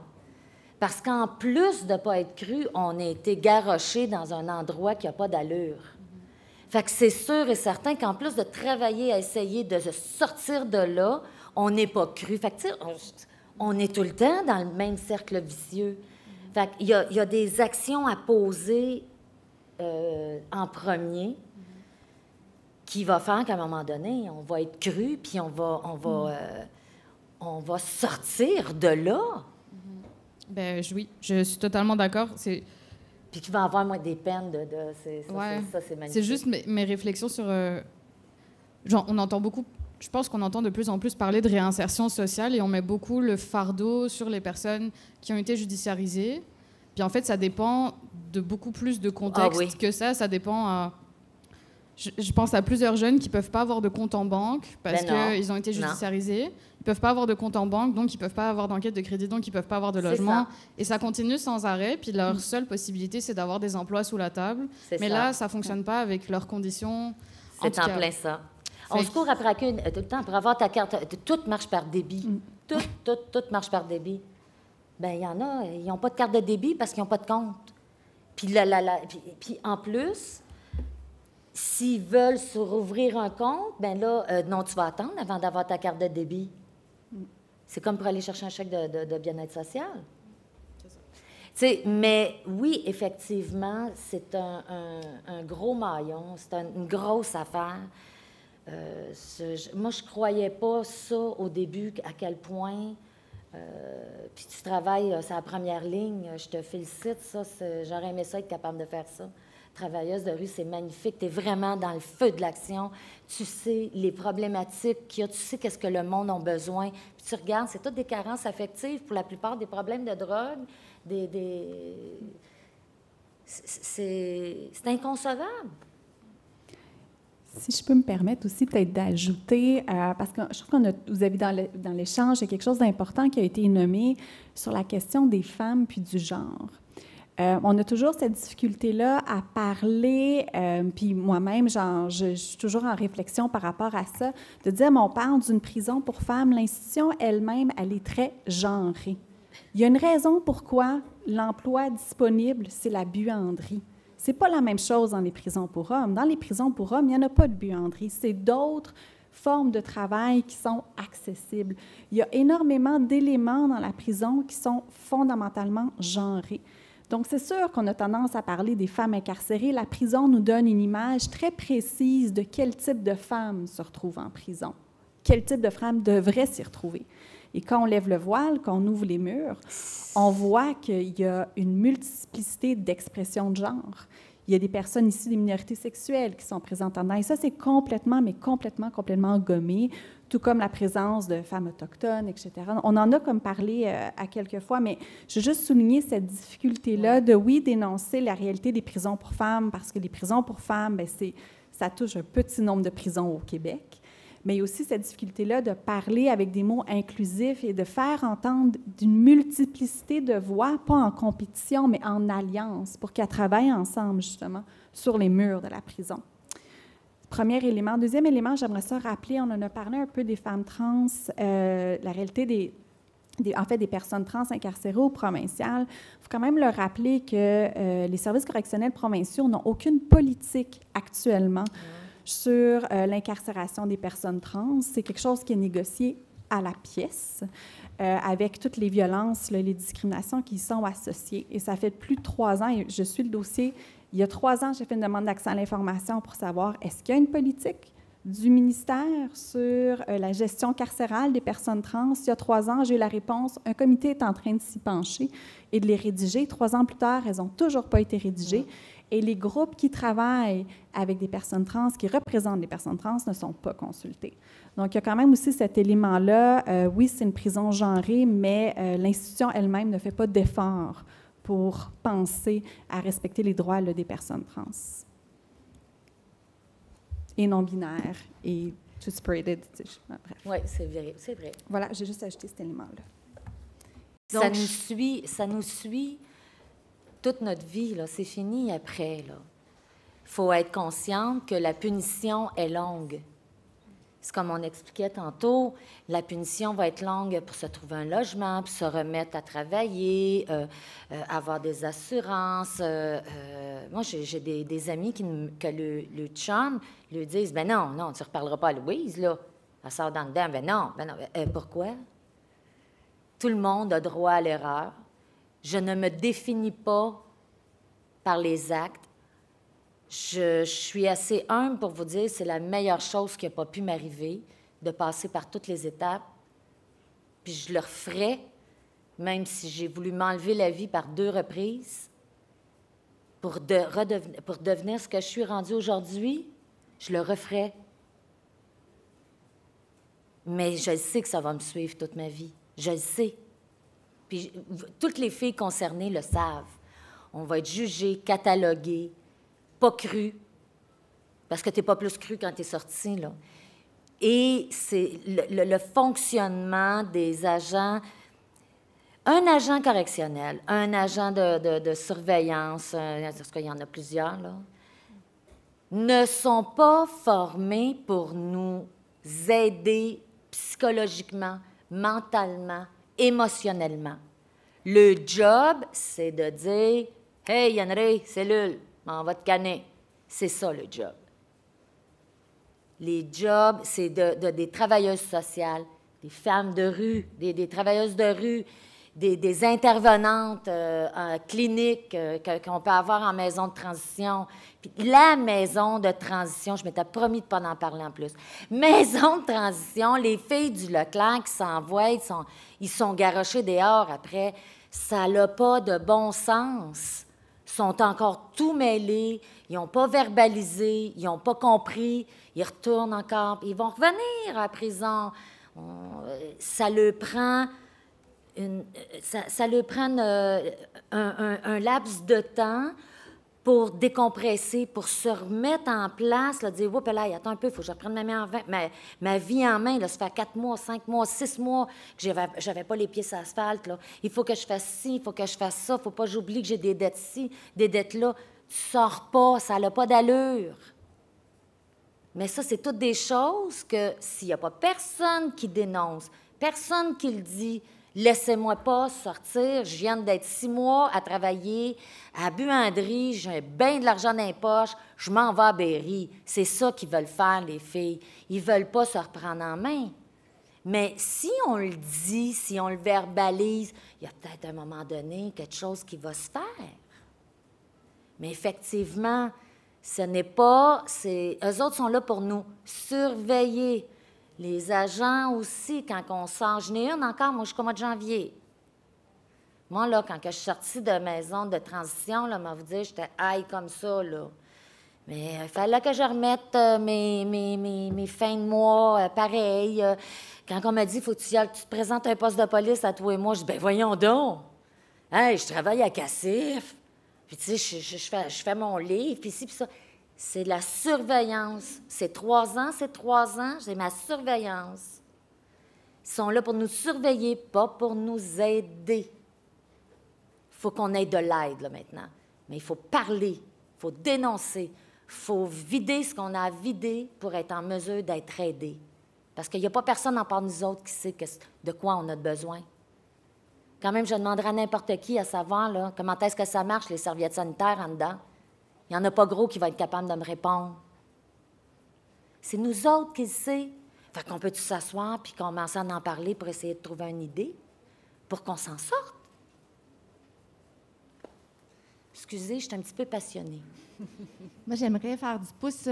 [SPEAKER 4] Parce qu'en plus de ne pas être cru, on a été garrochés dans un endroit qui n'a pas d'allure. Fait que c'est sûr et certain qu'en plus de travailler à essayer de se sortir de là, on n'est pas cru. Fait que, tu sais, on est tout le temps dans le même cercle vicieux. Fait qu'il y a des actions à poser en premier qui va faire qu'à un moment donné, on va être cru, puis on va sortir de là.
[SPEAKER 6] Ben oui, je suis totalement d'accord.
[SPEAKER 4] Puis qu'il va avoir moins des peines c'est magnifique.
[SPEAKER 6] C'est juste mes réflexions sur... genre, on entend beaucoup... Je pense qu'on entend de plus en plus parler de réinsertion sociale et on met beaucoup le fardeau sur les personnes qui ont été judiciarisées. Puis en fait, ça dépend de beaucoup plus de contexte que ça. Ça dépend à... Je pense à plusieurs jeunes qui ne peuvent pas avoir de compte en banque parce qu'ils ont été judiciarisés. Ils ne peuvent pas avoir de compte en banque, donc ils ne peuvent pas avoir d'enquête de crédit, donc ils ne peuvent pas avoir de logement. Et ça continue sans arrêt. Puis leur seule possibilité, c'est d'avoir des emplois sous la table. Mais là, ça ne fonctionne pas avec leurs conditions.
[SPEAKER 4] C'est en plein ça. On se court après tout le temps pour avoir ta carte. Tout marche par débit. Tout marche par débit. Bien, il y en a, ils n'ont pas de carte de débit parce qu'ils n'ont pas de compte. Puis en plus... S'ils veulent se rouvrir un compte, bien là, non, tu vas attendre avant d'avoir ta carte de débit. C'est comme pour aller chercher un chèque de bien-être social. C'est ça. Mais oui, effectivement, c'est un gros maillon, c'est une grosse affaire. Moi, je ne croyais pas ça au début, à quel point Puis tu travailles, c'est la première ligne, je te félicite, ça, j'aurais aimé ça, être capable de faire ça. Travailleuse de rue, c'est magnifique, tu es vraiment dans le feu de l'action, tu sais les problématiques qu'il y a, tu sais qu'est-ce que le monde a besoin, puis tu regardes, c'est toutes des carences affectives pour la plupart des problèmes de drogue, c'est inconcevable.
[SPEAKER 3] Si je peux me permettre aussi peut-être d'ajouter, parce que je trouve vous avez dans l'échange, il y a quelque chose d'important qui a été nommé sur la question des femmes puis du genre. On a toujours cette difficulté-là à parler, puis moi-même, je suis toujours en réflexion par rapport à ça, de dire, mais on parle d'une prison pour femmes, l'institution elle-même, elle est très genrée. Il y a une raison pourquoi l'emploi disponible, c'est la buanderie. C'est pas la même chose dans les prisons pour hommes. Dans les prisons pour hommes, il n'y en a pas de buanderie. C'est d'autres formes de travail qui sont accessibles. Il y a énormément d'éléments dans la prison qui sont fondamentalement genrés. Donc, c'est sûr qu'on a tendance à parler des femmes incarcérées. La prison nous donne une image très précise de quel type de femme se retrouve en prison, quel type de femme devrait s'y retrouver. Et quand on lève le voile, quand on ouvre les murs, on voit qu'il y a une multiplicité d'expressions de genre. Il y a des personnes issues des minorités sexuelles qui sont présentes en dedans. Et ça, c'est complètement gommé, tout comme la présence de femmes autochtones, etc. On en a comme parlé à quelques fois, mais je veux juste souligner cette difficulté-là de, oui, dénoncer la réalité des prisons pour femmes, parce que les prisons pour femmes, bien, ça touche un petit nombre de prisons au Québec. Mais il y a aussi cette difficulté-là de parler avec des mots inclusifs et de faire entendre d'une multiplicité de voix, pas en compétition, mais en alliance, pour qu'elles travaillent ensemble, justement, sur les murs de la prison. Premier élément. Deuxième élément, j'aimerais ça rappeler, on en a parlé un peu des femmes trans, la réalité des personnes trans incarcérées ou provinciales. Il faut quand même leur rappeler que les services correctionnels provinciaux n'ont aucune politique actuellement sur l'incarcération des personnes trans. C'est quelque chose qui est négocié à la pièce, avec toutes les violences, les discriminations qui y sont associées. Et ça fait plus de 3 ans, et je suis le dossier. Il y a 3 ans, j'ai fait une demande d'accès à l'information pour savoir est-ce qu'il y a une politique du ministère sur la gestion carcérale des personnes trans. Il y a 3 ans, j'ai eu la réponse, un comité est en train de s'y pencher et de les rédiger. 3 ans plus tard, elles n'ont toujours pas été rédigées. Et les groupes qui travaillent avec des personnes trans, qui représentent les personnes trans, ne sont pas consultés. Donc, il y a quand même aussi cet élément-là. Oui, c'est une prison genrée, mais l'institution elle-même ne fait pas d'efforts pour penser à respecter les droits des personnes trans. Et non-binaires, et two-spirited. Bref.
[SPEAKER 4] Oui, c'est vrai.
[SPEAKER 3] Voilà, j'ai juste ajouté cet élément-là.
[SPEAKER 4] Donc, ça nous suit toute notre vie, là. C'est fini après, là. Il faut être consciente que la punition est longue. C'est comme on expliquait tantôt, la punition va être longue pour se trouver un logement, pour se remettre à travailler, avoir des assurances. Moi, j'ai des amis que le chum lui disent « Ben non, tu ne reparleras pas à Louise, là. Elle sort dans le dedans. Ben non. Pourquoi? Tout le monde a droit à l'erreur. Je ne me définis pas par les actes. Je suis assez humble pour vous dire que c'est la meilleure chose qui n'a pas pu m'arriver, de passer par toutes les étapes. Puis je le referai, même si j'ai voulu m'enlever la vie par 2 reprises, pour devenir ce que je suis rendue aujourd'hui, je le referai. Mais je sais que ça va me suivre toute ma vie. Je le sais. Puis toutes les filles concernées le savent. On va être jugées, cataloguées, pas cru, parce que tu n'es pas plus cru quand tu es sorti, là. Et c'est le fonctionnement des agents, un agent correctionnel, un agent de surveillance, parce qu'il y en a plusieurs, là, ne sont pas formés pour nous aider psychologiquement, mentalement, émotionnellement. Le job, c'est de dire « Hey, Yann-Ray, cellule, on va te canner. » C'est ça, le job. Les jobs, c'est des travailleuses sociales, des femmes de rue, des travailleuses de rue des intervenantes cliniques qu'on peut avoir en maison de transition. Puis la maison de transition, je m'étais promis de ne pas en parler en plus. Maison de transition, les filles du Leclerc qui s'envoient, ils sont garochés dehors après. Ça n'a pas de bon sens. Ils sont encore tout mêlés, ils n'ont pas verbalisé, ils n'ont pas compris, ils retournent encore, ils vont revenir à la prison. Ça leur prend... Ça leur prend un laps de temps pour décompresser, pour se remettre en place, là, dire « Oups, là, attends un peu, il faut que je reprenne ma vie en main. Là, ça fait 4 mois, 5 mois, 6 mois que je n'avais pas les pieds sur l'asphalte. Là. Il faut que je fasse ci, il faut que je fasse ça, il ne faut pas que j'oublie que j'ai des dettes ci, des dettes là. Tu ne sors pas, ça n'a pas d'allure. » Mais ça, c'est toutes des choses que s'il n'y a pas personne qui dénonce, personne qui le dit, laissez-moi pas sortir. Je viens d'être 6 mois à travailler à buanderie. J'ai bien de l'argent dans les poches. Je m'en vais à Berry. C'est ça qu'ils veulent faire, les filles. Ils ne veulent pas se reprendre en main. Mais si on le dit, si on le verbalise, il y a peut-être à un moment donné quelque chose qui va se faire. Mais effectivement, ce n'est pas... Eux autres sont là pour nous surveiller. Les agents aussi, quand on sort, je n'ai une encore, moi, jusqu'au mois de janvier. Moi, là, quand je suis sortie de maison de transition, là, vous dire, j'étais aïe comme ça, là. Mais il fallait que je remette mes fins de mois pareil. Quand on m'a dit, faut que tu te présentes un poste de police à toi et moi, je dis, ben voyons donc. Hey, je travaille à Cassif. Puis, tu sais, je fais mon livre, puis ci, puis ça. C'est la surveillance. C'est 3 ans, c'est ma surveillance. Ils sont là pour nous surveiller, pas pour nous aider. Il faut qu'on ait de l'aide, là, maintenant. Mais il faut parler, il faut dénoncer, il faut vider ce qu'on a à vider pour être en mesure d'être aidé. Parce qu'il n'y a pas personne en part de nous autres qui sait de quoi on a besoin. Quand même, je demanderai à n'importe qui à savoir là, comment est-ce que ça marche, les serviettes sanitaires en dedans. Il n'y en a pas gros qui va être capable de me répondre. C'est nous autres qui le savons. Fait qu'on peut-tu s'asseoir puis commencer à en parler pour essayer de trouver une idée pour qu'on s'en sorte? Excusez, je suis un petit peu passionnée.
[SPEAKER 7] Moi, j'aimerais faire du pouce...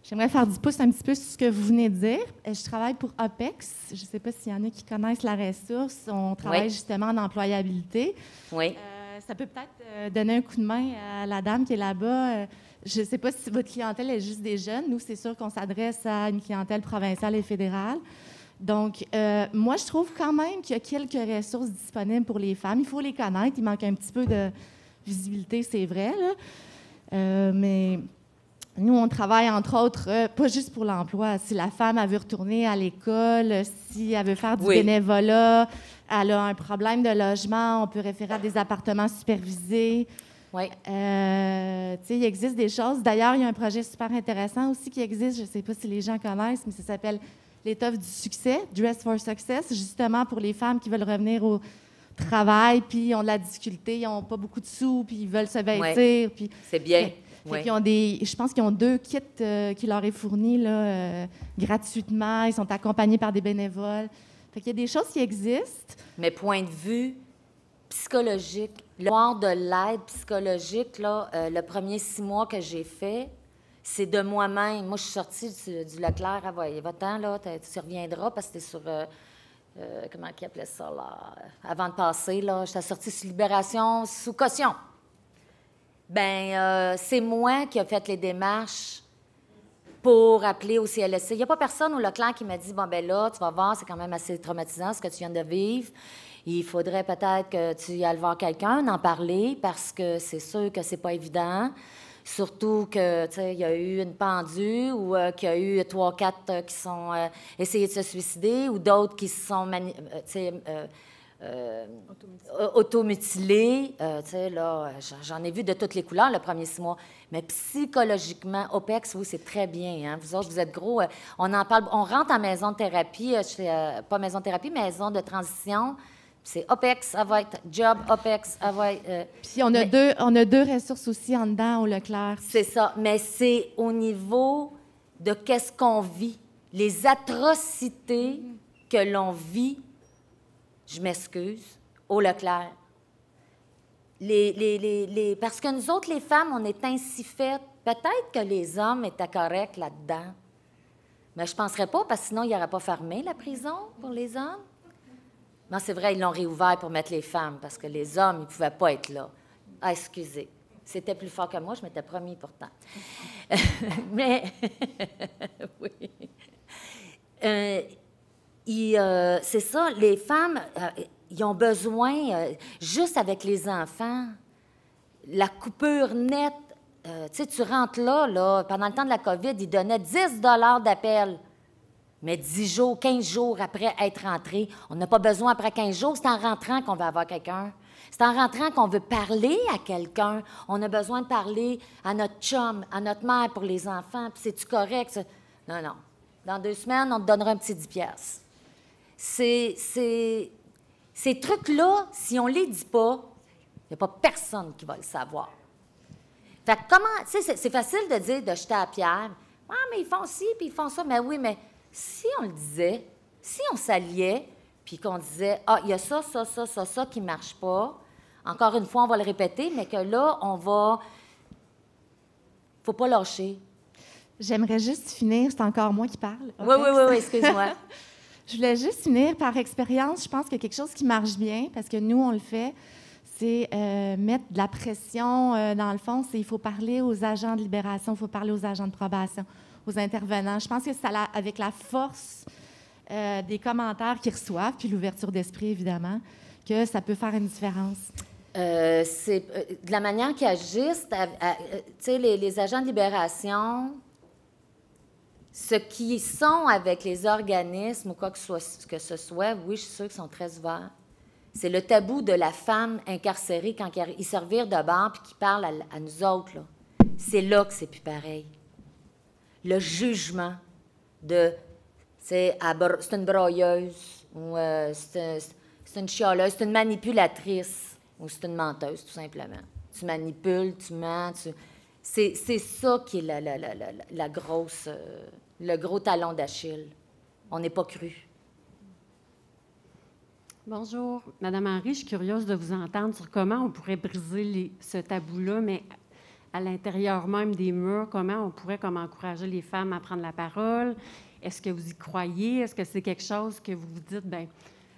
[SPEAKER 7] J'aimerais faire du pouce un petit peu sur ce que vous venez de dire. Je travaille pour OPEX. Je ne sais pas s'il y en a qui connaissent la ressource. On travaille justement en employabilité.
[SPEAKER 4] Oui.
[SPEAKER 7] Ça peut peut-être donner un coup de main à la dame qui est là-bas. Je ne sais pas si votre clientèle est juste des jeunes. Nous, c'est sûr qu'on s'adresse à une clientèle provinciale et fédérale. Donc, moi, je trouve quand même qu'il y a quelques ressources disponibles pour les femmes. Il faut les connaître. Il manque un petit peu de visibilité, c'est vrai, là. Mais nous, on travaille, entre autres, pas juste pour l'emploi. Si la femme, elle veut retourner à l'école, si elle veut faire du bénévolat, elle a un problème de logement, on peut référer à des appartements supervisés.
[SPEAKER 4] Oui.
[SPEAKER 7] Il existe des choses. D'ailleurs, il y a un projet super intéressant aussi qui existe. Je ne sais pas si les gens connaissent, mais ça s'appelle l'étoffe du succès, Dress for Success, justement pour les femmes qui veulent revenir au travail, puis ont de la difficulté, ils n'ont pas beaucoup de sous, puis ils veulent se vêtir. Puis,
[SPEAKER 4] c'est bien.
[SPEAKER 7] Je pense qu'ils ont 2 kits qui leur est fournis là, gratuitement. Ils sont accompagnés par des bénévoles. Fait qu'il y a des choses qui existent.
[SPEAKER 4] Mais point de vue psychologique, le noir de l'aide psychologique, là, le premier 6 mois que j'ai fait, c'est de moi-même. Moi, je suis sortie du Leclerc. Ah, ouais, va-t'en, là, tu reviendras parce que c'était sur... comment ils appelaient ça, là? Avant de passer, là, j'étais sortie sur Libération sous caution. Bien, c'est moi qui ai fait les démarches pour appeler au CLSC. Il n'y a pas personne au Leclerc qui m'a dit, bon, ben là, tu vas voir, c'est quand même assez traumatisant ce que tu viens de vivre. Il faudrait peut-être que tu ailles voir quelqu'un, en parler, parce que c'est sûr que c'est pas évident. Surtout que, tu sais, il y a eu une pendue ou qu'il y a eu 3-4 qui sont essayés de se suicider ou d'autres qui se sont, automutilés. Tu sais, là, j'en ai vu de toutes les couleurs le premier 6 mois. Mais psychologiquement, OPEX, oui, c'est très bien. Hein? Vous autres, vous êtes gros. On en parle. On rentre en maison de thérapie, pas maison de thérapie, maison de transition. C'est OPEX, ça va être job, OPEX, ça va être...
[SPEAKER 7] Puis on a deux ressources aussi en dedans au Leclerc.
[SPEAKER 4] C'est ça, mais c'est au niveau de qu'est-ce qu'on vit, les atrocités que l'on vit Je m'excuse. Au Leclerc. Parce que nous autres, les femmes, on est ainsi faites. Peut-être que les hommes étaient corrects là-dedans. Mais je ne penserais pas, parce que sinon, il n'aurait pas fermé la prison pour les hommes. Non, c'est vrai, ils l'ont réouvert pour mettre les femmes, parce que les hommes, ils ne pouvaient pas être là. Ah, excusez. C'était plus fort que moi, je m'étais promis pourtant. Mais, oui. C'est ça, les femmes, ils ont besoin, juste avec les enfants, la coupure nette. Tu sais, tu rentres là, pendant le temps de la COVID, ils donnaient 10 $ d'appel. Mais 10 jours, 15 jours après être rentré, on n'a pas besoin après 15 jours, c'est en rentrant qu'on veut avoir quelqu'un. C'est en rentrant qu'on veut parler à quelqu'un. On a besoin de parler à notre chum, à notre mère pour les enfants. Puis c'est-tu correct? Ça? Non, non. Dans 2 semaines, on te donnera un petit 10 $. Ces trucs-là, si on ne les dit pas, il n'y a pas personne qui va le savoir. Fait que comment... Tu sais, c'est facile de dire, de jeter à la pierre. « Ah, mais ils font ci, puis ils font ça. » Mais oui, mais si on le disait, si on s'alliait, puis qu'on disait « Ah, il y a ça qui ne marche pas. » Encore une fois, on va le répéter, mais que là, on va... Faut pas lâcher.
[SPEAKER 7] J'aimerais juste finir, c'est encore moi qui parle.
[SPEAKER 4] Oui, excuse-moi.
[SPEAKER 7] Je voulais juste finir par expérience. Je pense que quelque chose qui marche bien, parce que nous, on le fait, c'est mettre de la pression, dans le fond, il faut parler aux agents de libération, il faut parler aux agents de probation, aux intervenants. Je pense que c'est avec la force des commentaires qu'ils reçoivent, puis l'ouverture d'esprit, évidemment, que ça peut faire une différence.
[SPEAKER 4] C'est de la manière qu'ils agissent, tu sais, les agents de libération, ce qu'ils sont avec les organismes ou quoi que ce soit, oui, je suis sûre qu'ils sont très ouverts. C'est le tabou de la femme incarcérée quand ils se revirent de bord puis qu'ils parlent à nous autres. Là. C'est là que c'est plus pareil. Le jugement de c'est une broyeuse ou c'est une chialeuse, c'est une manipulatrice ou c'est une menteuse, tout simplement. Tu manipules, tu mens. C'est ça qui est la grosse, le gros talon d'Achille. On n'est pas cru.
[SPEAKER 8] Bonjour, Madame Henry, je suis curieuse de vous entendre sur comment on pourrait briser ce tabou-là, mais à l'intérieur même des murs, comment on pourrait encourager les femmes à prendre la parole. Est-ce que vous y croyez? Est-ce que c'est quelque chose que vous vous dites, bien,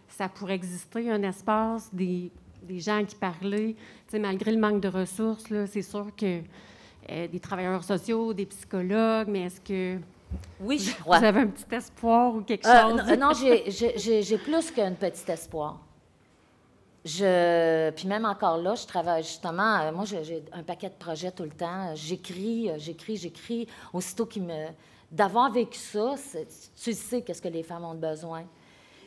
[SPEAKER 8] ça pourrait exister, un espace, des gens qui parlaient, tu sais, malgré le manque de ressources, là, c'est sûr que des travailleurs sociaux, des psychologues, mais est-ce que
[SPEAKER 4] oui, je crois.
[SPEAKER 8] Vous avez un petit espoir ou quelque chose?
[SPEAKER 4] Non, j'ai plus qu'un petit espoir. Puis même encore là, je travaille justement, moi j'ai un paquet de projets tout le temps, j'écris. Aussitôt d'avoir vécu ça, tu sais qu'est-ce que les femmes ont besoin.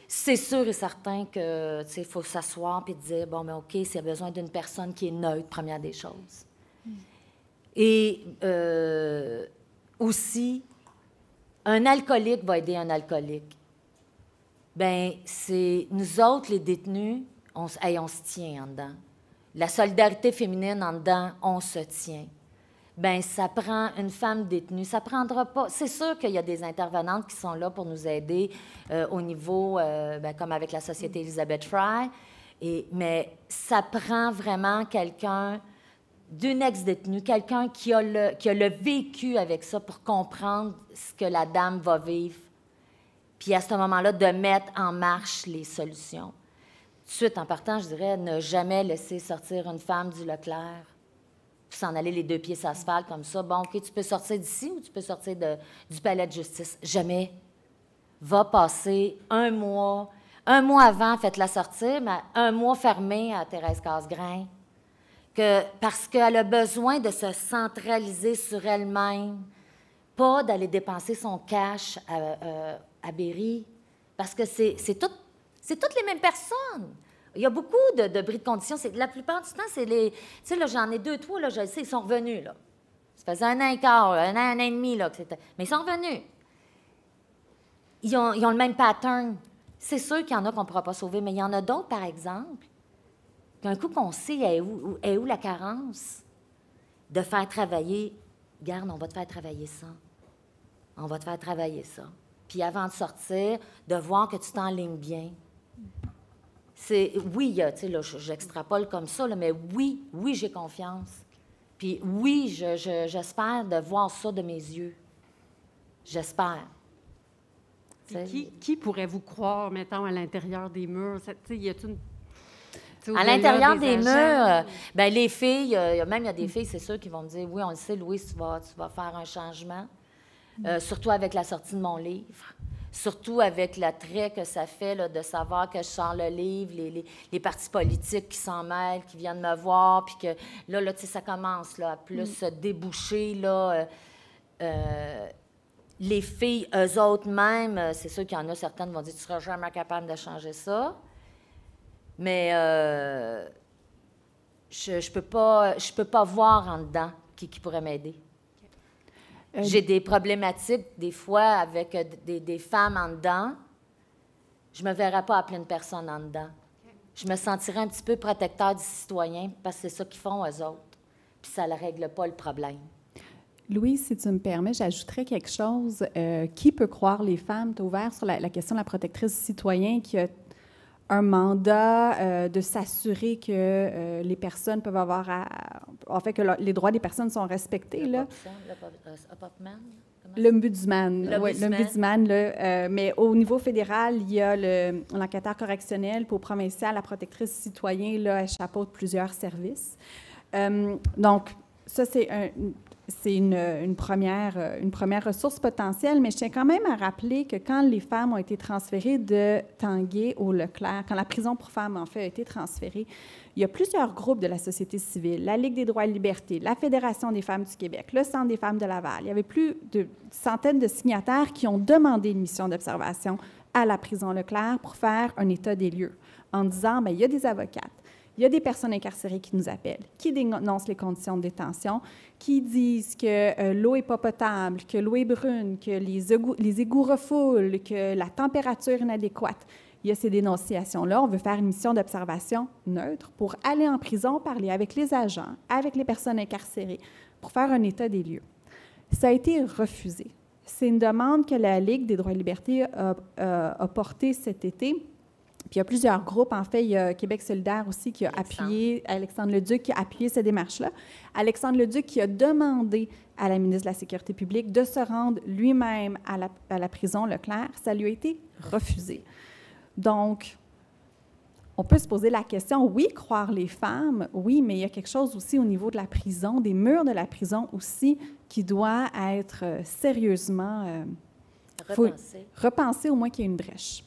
[SPEAKER 4] C'est sûr et certain que, tu sais, il faut s'asseoir et dire, bon, mais OK, s'il y a besoin d'une personne qui est neutre, première des choses. Et aussi, un alcoolique va aider un alcoolique. Bien, c'est nous autres, les détenus, on se tient en dedans. La solidarité féminine en dedans, on se tient. Bien, ça prend une femme détenue. Ça prendra pas... C'est sûr qu'il y a des intervenantes qui sont là pour nous aider au niveau, comme avec la Société Elizabeth Fry. Mais ça prend vraiment quelqu'un d'une ex-détenue, quelqu'un qui a le vécu avec ça pour comprendre ce que la dame va vivre. Puis à ce moment-là, de mettre en marche les solutions. Tout de suite, en partant, je dirais, ne jamais laisser sortir une femme du Leclerc, puis s'en aller les 2 pieds sur l'asphalte comme ça. Bon, OK, tu peux sortir d'ici ou tu peux sortir du palais de justice. Jamais. Va passer 1 mois. 1 mois avant, faites-la sortir, mais 1 mois fermé à Thérèse Casgrain. Parce qu'elle a besoin de se centraliser sur elle-même, pas d'aller dépenser son cash à Berry, parce que c'est toutes les mêmes personnes. Il y a beaucoup de bris de conditions. La plupart du temps, c'est les... Tu sais, là, j'en ai 2, 3, là, je le sais, ils sont revenus, là. Ça faisait 1 an et quart, 1 an et demi, là, que c'était... Mais ils sont revenus. Ils ont le même pattern. C'est sûr qu'il y en a qu'on ne pourra pas sauver, mais il y en a d'autres, par exemple, qu'un coup qu'on sait est où la carence, de faire travailler, regarde, on va te faire travailler ça. On va te faire travailler ça. Puis avant de sortir, de voir que tu t'enlignes bien. Oui, tu sais, là, j'extrapole comme ça, là, mais oui, j'ai confiance. Puis oui, j'espère de voir ça de mes yeux. J'espère.
[SPEAKER 8] Qui pourrait vous croire, mettons, à l'intérieur des murs? Y a-t-il
[SPEAKER 4] à l'intérieur des murs, ben les filles, il y a des filles, c'est sûr, qui vont me dire, oui, on le sait, Louise, tu vas faire un changement. Surtout avec la sortie de mon livre. Surtout avec l'attrait que ça fait là, de savoir que je sors le livre, les partis politiques qui s'en mêlent, qui viennent me voir, puis que là tu sais, ça commence là, à plus se déboucher. Là, les filles, eux autres même, c'est sûr qu'il y en a certaines qui vont dire « Tu ne seras jamais capable de changer ça ». Mais je peux pas voir en dedans qui pourrait m'aider. J'ai des problématiques, des fois, avec des femmes en dedans. Je ne me verrais pas appeler une personne en dedans. Je me sentirais un petit peu protecteur du citoyen parce que c'est ça qu'ils font, eux autres. Puis ça ne règle pas le problème.
[SPEAKER 3] Louise, si tu me permets, j'ajouterais quelque chose. Qui peut croire les femmes? Tu as ouvert sur la question de la protectrice du citoyen qui a un mandat de s'assurer que les personnes peuvent avoir... en fait, que les droits des personnes sont respectés. L'ombudsman. Oui, l'ombudsman. Mais au niveau fédéral, il y a l'enquêteur correctionnel. Pour provincial, la protectrice citoyen, là, elle chapeaute plusieurs services. Donc, ça, c'est une première ressource potentielle, mais je tiens quand même à rappeler que quand les femmes ont été transférées de Tanguay au Leclerc, quand la prison pour femmes, en fait, a été transférée, il y a plusieurs groupes de la société civile, la Ligue des droits et libertés, la Fédération des femmes du Québec, le Centre des femmes de Laval. Il y avait plus de centaines de signataires qui ont demandé une mission d'observation à la prison Leclerc pour faire un état des lieux, en disant, bien, il y a des avocates, il y a des personnes incarcérées qui nous appellent, qui dénoncent les conditions de détention, qui disent que l'eau n'est pas potable, que l'eau est brune, que les égouts refoulent, que la température est inadéquate. Il y a ces dénonciations-là. On veut faire une mission d'observation neutre pour aller en prison, parler avec les agents, avec les personnes incarcérées, pour faire un état des lieux. Ça a été refusé. C'est une demande que la Ligue des droits et libertés a portée cet été. Puis il y a plusieurs groupes. En fait, il y a Québec solidaire aussi qui a appuyé, Alexandre Leduc qui a appuyé cette démarche-là. Alexandre Leduc qui a demandé à la ministre de la Sécurité publique de se rendre lui-même à la prison Leclerc. Ça lui a été refusé. Donc, on peut se poser la question, oui, croire les femmes, oui, mais il y a quelque chose aussi au niveau de la prison, des murs de la prison aussi, qui doit être sérieusement repensé, au moins qu'il y ait une brèche.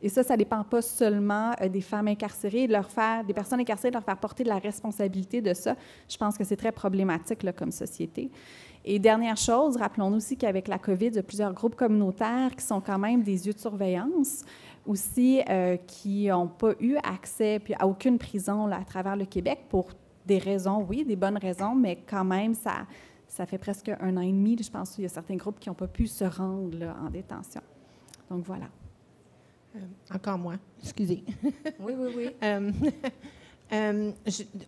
[SPEAKER 3] Et ça ne dépend pas seulement des femmes incarcérées, des personnes incarcérées, de leur faire porter de la responsabilité de ça. Je pense que c'est très problématique là, comme société. Et dernière chose, rappelons-nous aussi qu'avec la COVID, il y a plusieurs groupes communautaires qui sont quand même des yeux de surveillance, aussi qui n'ont pas eu accès à aucune prison là, à travers le Québec pour des raisons, oui, des bonnes raisons, mais quand même, ça fait presque 1 an et demi, je pense qu'il y a certains groupes qui n'ont pas pu se rendre là, en détention. Donc, voilà.
[SPEAKER 5] Encore moi, excusez.
[SPEAKER 4] Oui.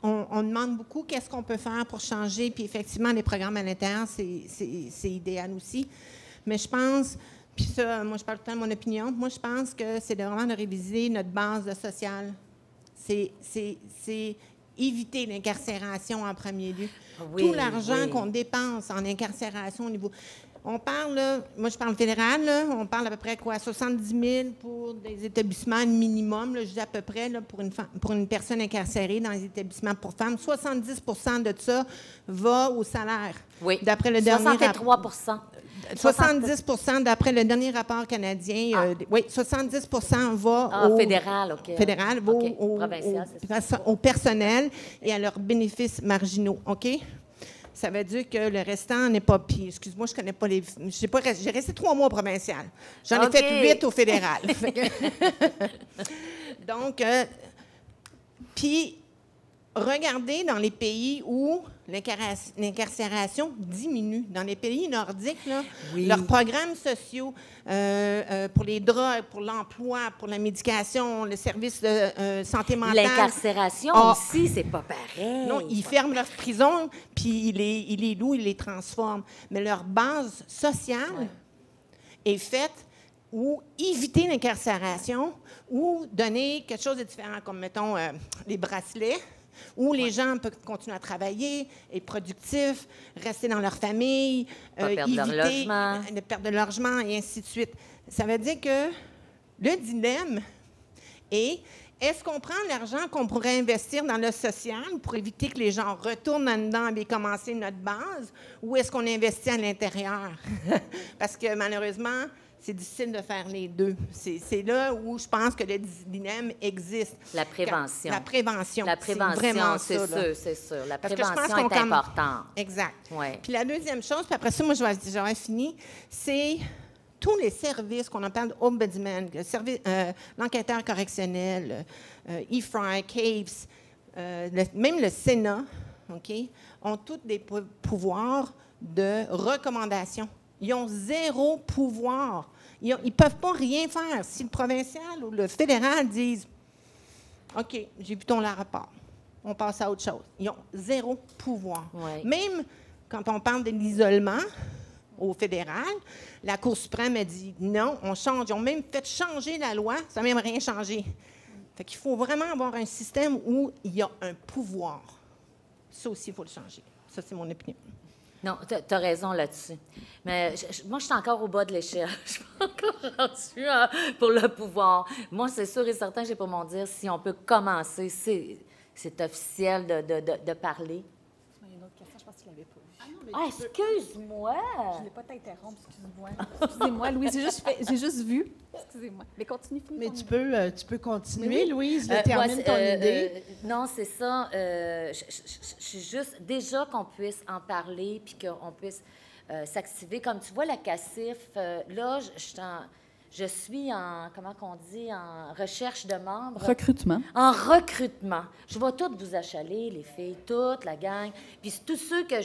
[SPEAKER 5] On demande beaucoup qu'est-ce qu'on peut faire pour changer, puis effectivement, les programmes à l'intérieur, c'est idéal aussi. Mais je pense, puis ça, moi, je parle tout le temps de mon opinion, moi, je pense que c'est vraiment de réviser notre base sociale. C'est éviter l'incarcération en premier lieu. Oui, tout l'argent qu'on dépense en incarcération au niveau... On parle, là, moi je parle fédéral, là, on parle à peu près quoi, 70 000 pour des établissements minimum, là, je dis à peu près là, pour une personne incarcérée dans les établissements pour femmes. 70 de ça va au salaire.
[SPEAKER 4] Oui,
[SPEAKER 5] d'après le
[SPEAKER 4] 63
[SPEAKER 5] 70 d'après le dernier rapport canadien. Oui, 70 va au
[SPEAKER 4] fédéral, OK.
[SPEAKER 5] Fédéral, va au personnel et à leurs bénéfices marginaux, OK? Ça veut dire que le restant n'est pas pire. Excuse-moi, je ne connais pas les... J'ai resté 3 mois au provincial. J'en ai fait 8 au fédéral. Donc, puis, regardez dans les pays où l'incarcération diminue. Dans les pays nordiques, là, leurs programmes sociaux pour les drogues, pour l'emploi, pour la médication, le service de santé mentale...
[SPEAKER 4] L'incarcération aussi, c'est pas pareil.
[SPEAKER 5] Non, ils ferment leurs prisons, puis ils les louent, ils les transforment. Mais leur base sociale est faite ou éviter l'incarcération, ou donner quelque chose de différent, comme, mettons, les bracelets, où les gens peuvent continuer à travailler, être productifs, rester dans leur famille,
[SPEAKER 4] perdre leur logement.
[SPEAKER 5] de perdre de logement, et ainsi de suite. Ça veut dire que le dilemme est, est-ce qu'on prend l'argent qu'on pourrait investir dans le social pour éviter que les gens retournent là-dedans et commencer notre base, ou est-ce qu'on investit à l'intérieur? Parce que malheureusement, c'est difficile de faire les deux. C'est là où je pense que le dilemme existe.
[SPEAKER 4] La prévention.
[SPEAKER 5] La prévention.
[SPEAKER 4] La prévention, c'est sûr. La prévention est importante.
[SPEAKER 5] Exact.
[SPEAKER 4] Ouais.
[SPEAKER 5] Puis la deuxième chose, puis après ça, moi, j'aurais fini, c'est tous les services qu'on appelle ombudsman, l'enquêteur correctionnel, EFRI, CAPES, même le Sénat, OK, ont tous des pouvoirs de recommandation. Ils ont zéro pouvoir. Ils ne peuvent pas rien faire. Si le provincial ou le fédéral disent « OK, j'ai vu ton rapport, on passe à autre chose », ils ont zéro pouvoir.
[SPEAKER 4] Ouais.
[SPEAKER 5] Même quand on parle de l'isolement au fédéral, la Cour suprême a dit « Non, on change ». Ils ont même fait changer la loi, ça n'a même rien changé. Fait qu'il faut vraiment avoir un système où il y a un pouvoir. Ça aussi, il faut le changer. Ça, c'est mon opinion.
[SPEAKER 4] Non, tu as raison là-dessus. Mais moi, je suis encore au bas de l'échelle. Je suis pas encore rendue pour le pouvoir. Moi, c'est sûr et certain que j'ai pas mon dire si on peut commencer. C'est officiel de parler.
[SPEAKER 3] Il y a une autre question, je pense que tu l'avais pas vue.
[SPEAKER 4] Ah, excuse-moi!
[SPEAKER 3] Je ne voulais pas t'interrompre, excuse-moi. Excusez-moi, Louise, j'ai juste vu. Excusez-moi. Mais continue, finis.
[SPEAKER 9] Mais
[SPEAKER 3] ton
[SPEAKER 9] tu peux continuer,
[SPEAKER 3] Oui.
[SPEAKER 9] Louise, termine ton idée.
[SPEAKER 4] Non, c'est ça. Je suis juste... Déjà qu'on puisse en parler puis qu'on puisse s'activer. Comme tu vois, la CACIF, là, je suis en... Comment qu'on dit? En recherche de membres.
[SPEAKER 3] Recrutement.
[SPEAKER 4] En recrutement. Je vais toutes vous achaler, les filles, toute la gang. Puis tous ceux que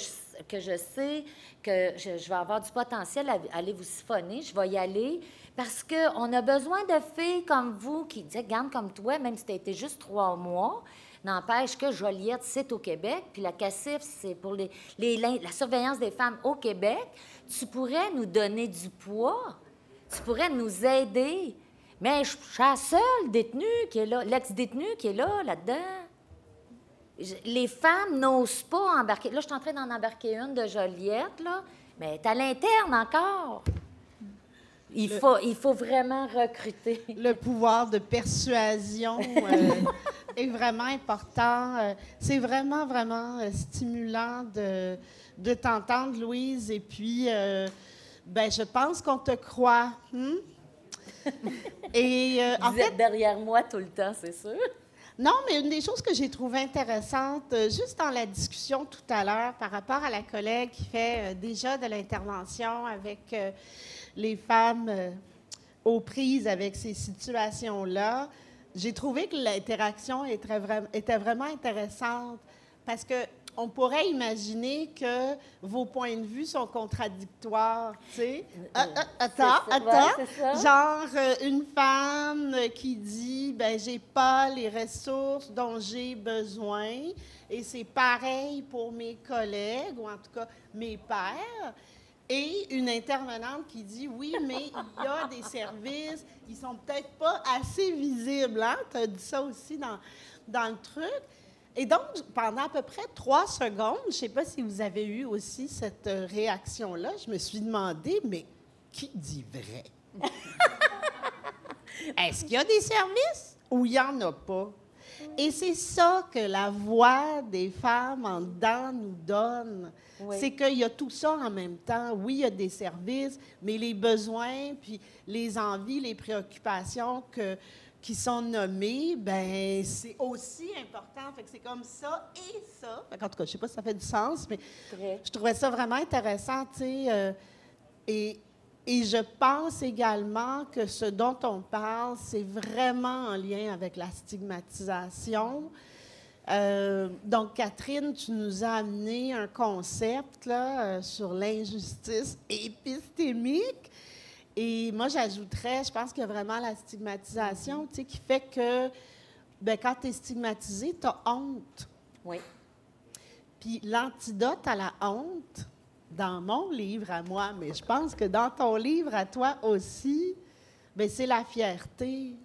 [SPEAKER 4] je sais que je vais avoir du potentiel à aller vous siphonner, je vais y aller parce qu'on a besoin de filles comme vous qui disent, garde comme toi, même si tu as été juste 3 mois. N'empêche que Joliette, c'est au Québec, puis la CACIF, c'est pour la surveillance des femmes au Québec. Tu pourrais nous donner du poids. Tu pourrais nous aider. Mais je suis la seule détenue qui est là, l'ex-détenue qui est là-dedans. Les femmes n'osent pas embarquer. Là, je suis en train d'en embarquer une de Joliette, là, mais elle est à l'interne encore. Il faut vraiment recruter.
[SPEAKER 9] Le pouvoir de persuasion est vraiment important. C'est vraiment, vraiment stimulant de t'entendre, Louise. Et puis, je pense qu'on te croit. Et,
[SPEAKER 4] Vous êtes derrière moi tout le temps, c'est sûr.
[SPEAKER 9] Non, mais une des choses que j'ai trouvées intéressantes, juste dans la discussion tout à l'heure, par rapport à la collègue qui fait déjà de l'intervention avec les femmes aux prises avec ces situations-là, j'ai trouvé que l'interaction était vraiment intéressante parce que on pourrait imaginer que vos points de vue sont contradictoires, tu sais. Attends.
[SPEAKER 4] Ouais,
[SPEAKER 9] genre, une femme qui dit, j'ai pas les ressources dont j'ai besoin, et c'est pareil pour mes collègues, ou en tout cas mes pairs. Et une intervenante qui dit, oui, mais il y a des services, ils sont peut-être pas assez visibles, hein? Tu as dit ça aussi dans le truc. Et donc, pendant à peu près 3 secondes, je ne sais pas si vous avez eu aussi cette réaction-là, je me suis demandé, mais qui dit vrai? Est-ce qu'il y a des services ou il n'y en a pas? Et c'est ça que la voix des femmes en dedans nous donne. Oui. C'est qu'il y a tout ça en même temps. Oui, il y a des services, mais les besoins, puis les envies, les préoccupations qui sont nommées, c'est aussi important. Fait que c'est comme ça et ça. En tout cas, je ne sais pas si ça fait du sens, mais je trouvais ça vraiment intéressant, tu sais. Et je pense également que ce dont on parle, c'est vraiment en lien avec la stigmatisation. Donc, Catherine, tu nous as amené un concept là, sur l'injustice épistémique. Et moi, j'ajouterais, je pense qu'il y a vraiment la stigmatisation, tu sais, qui fait que quand tu es stigmatisé, tu as honte.
[SPEAKER 4] Oui.
[SPEAKER 9] Puis l'antidote à la honte, dans mon livre à moi, mais je pense que dans ton livre à toi aussi, bien, c'est la fierté.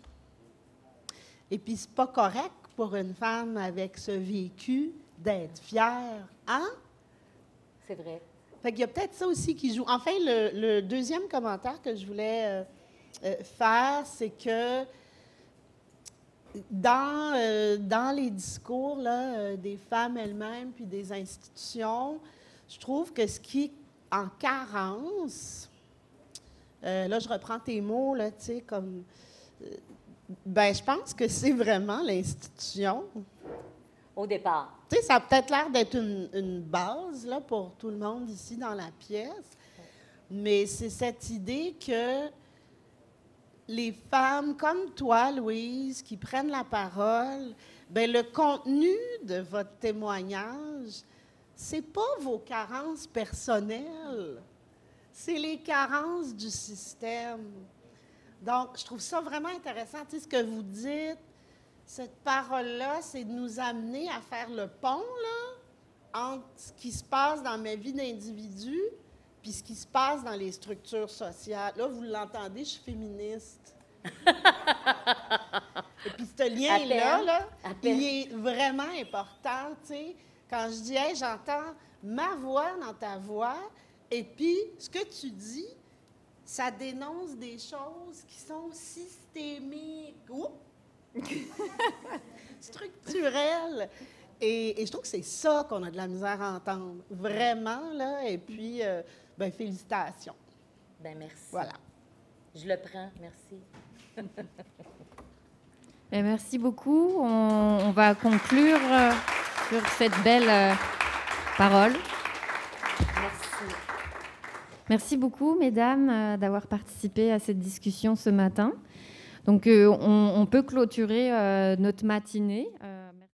[SPEAKER 9] Et puis, c'est pas correct pour une femme avec ce vécu d'être fière. Hein?
[SPEAKER 4] C'est vrai.
[SPEAKER 9] Fait qu'il y a peut-être ça aussi qui joue. Enfin, le deuxième commentaire que je voulais faire, c'est que dans les discours là, des femmes elles-mêmes puis des institutions, je trouve que ce qui est en carence, là, je reprends tes mots, là, tu sais, comme... ben, je pense que c'est vraiment l'institution.
[SPEAKER 4] Au départ.
[SPEAKER 9] Tu sais, ça a peut-être l'air d'être une base là, pour tout le monde ici dans la pièce, mais c'est cette idée que les femmes comme toi, Louise, qui prennent la parole, bien, le contenu de votre témoignage, c'est pas vos carences personnelles, c'est les carences du système. Donc, je trouve ça vraiment intéressant. Tu sais, ce que vous dites, cette parole-là, c'est de nous amener à faire le pont là, entre ce qui se passe dans ma vie d'individu puis ce qui se passe dans les structures sociales. Là, vous l'entendez, je suis féministe. Et puis ce lien-là, il est vraiment important, tu sais. Quand je dis, hey, j'entends ma voix dans ta voix, et puis ce que tu dis, ça dénonce des choses qui sont systémiques, structurelles. Et je trouve que c'est ça qu'on a de la misère à entendre, vraiment, là. Et puis, ben, félicitations.
[SPEAKER 4] Bien, merci.
[SPEAKER 9] Voilà.
[SPEAKER 4] Je le prends, merci.
[SPEAKER 1] Et merci beaucoup. On va conclure sur cette belle parole.
[SPEAKER 4] Merci.
[SPEAKER 1] Merci beaucoup, mesdames, d'avoir participé à cette discussion ce matin. Donc, on peut clôturer notre matinée.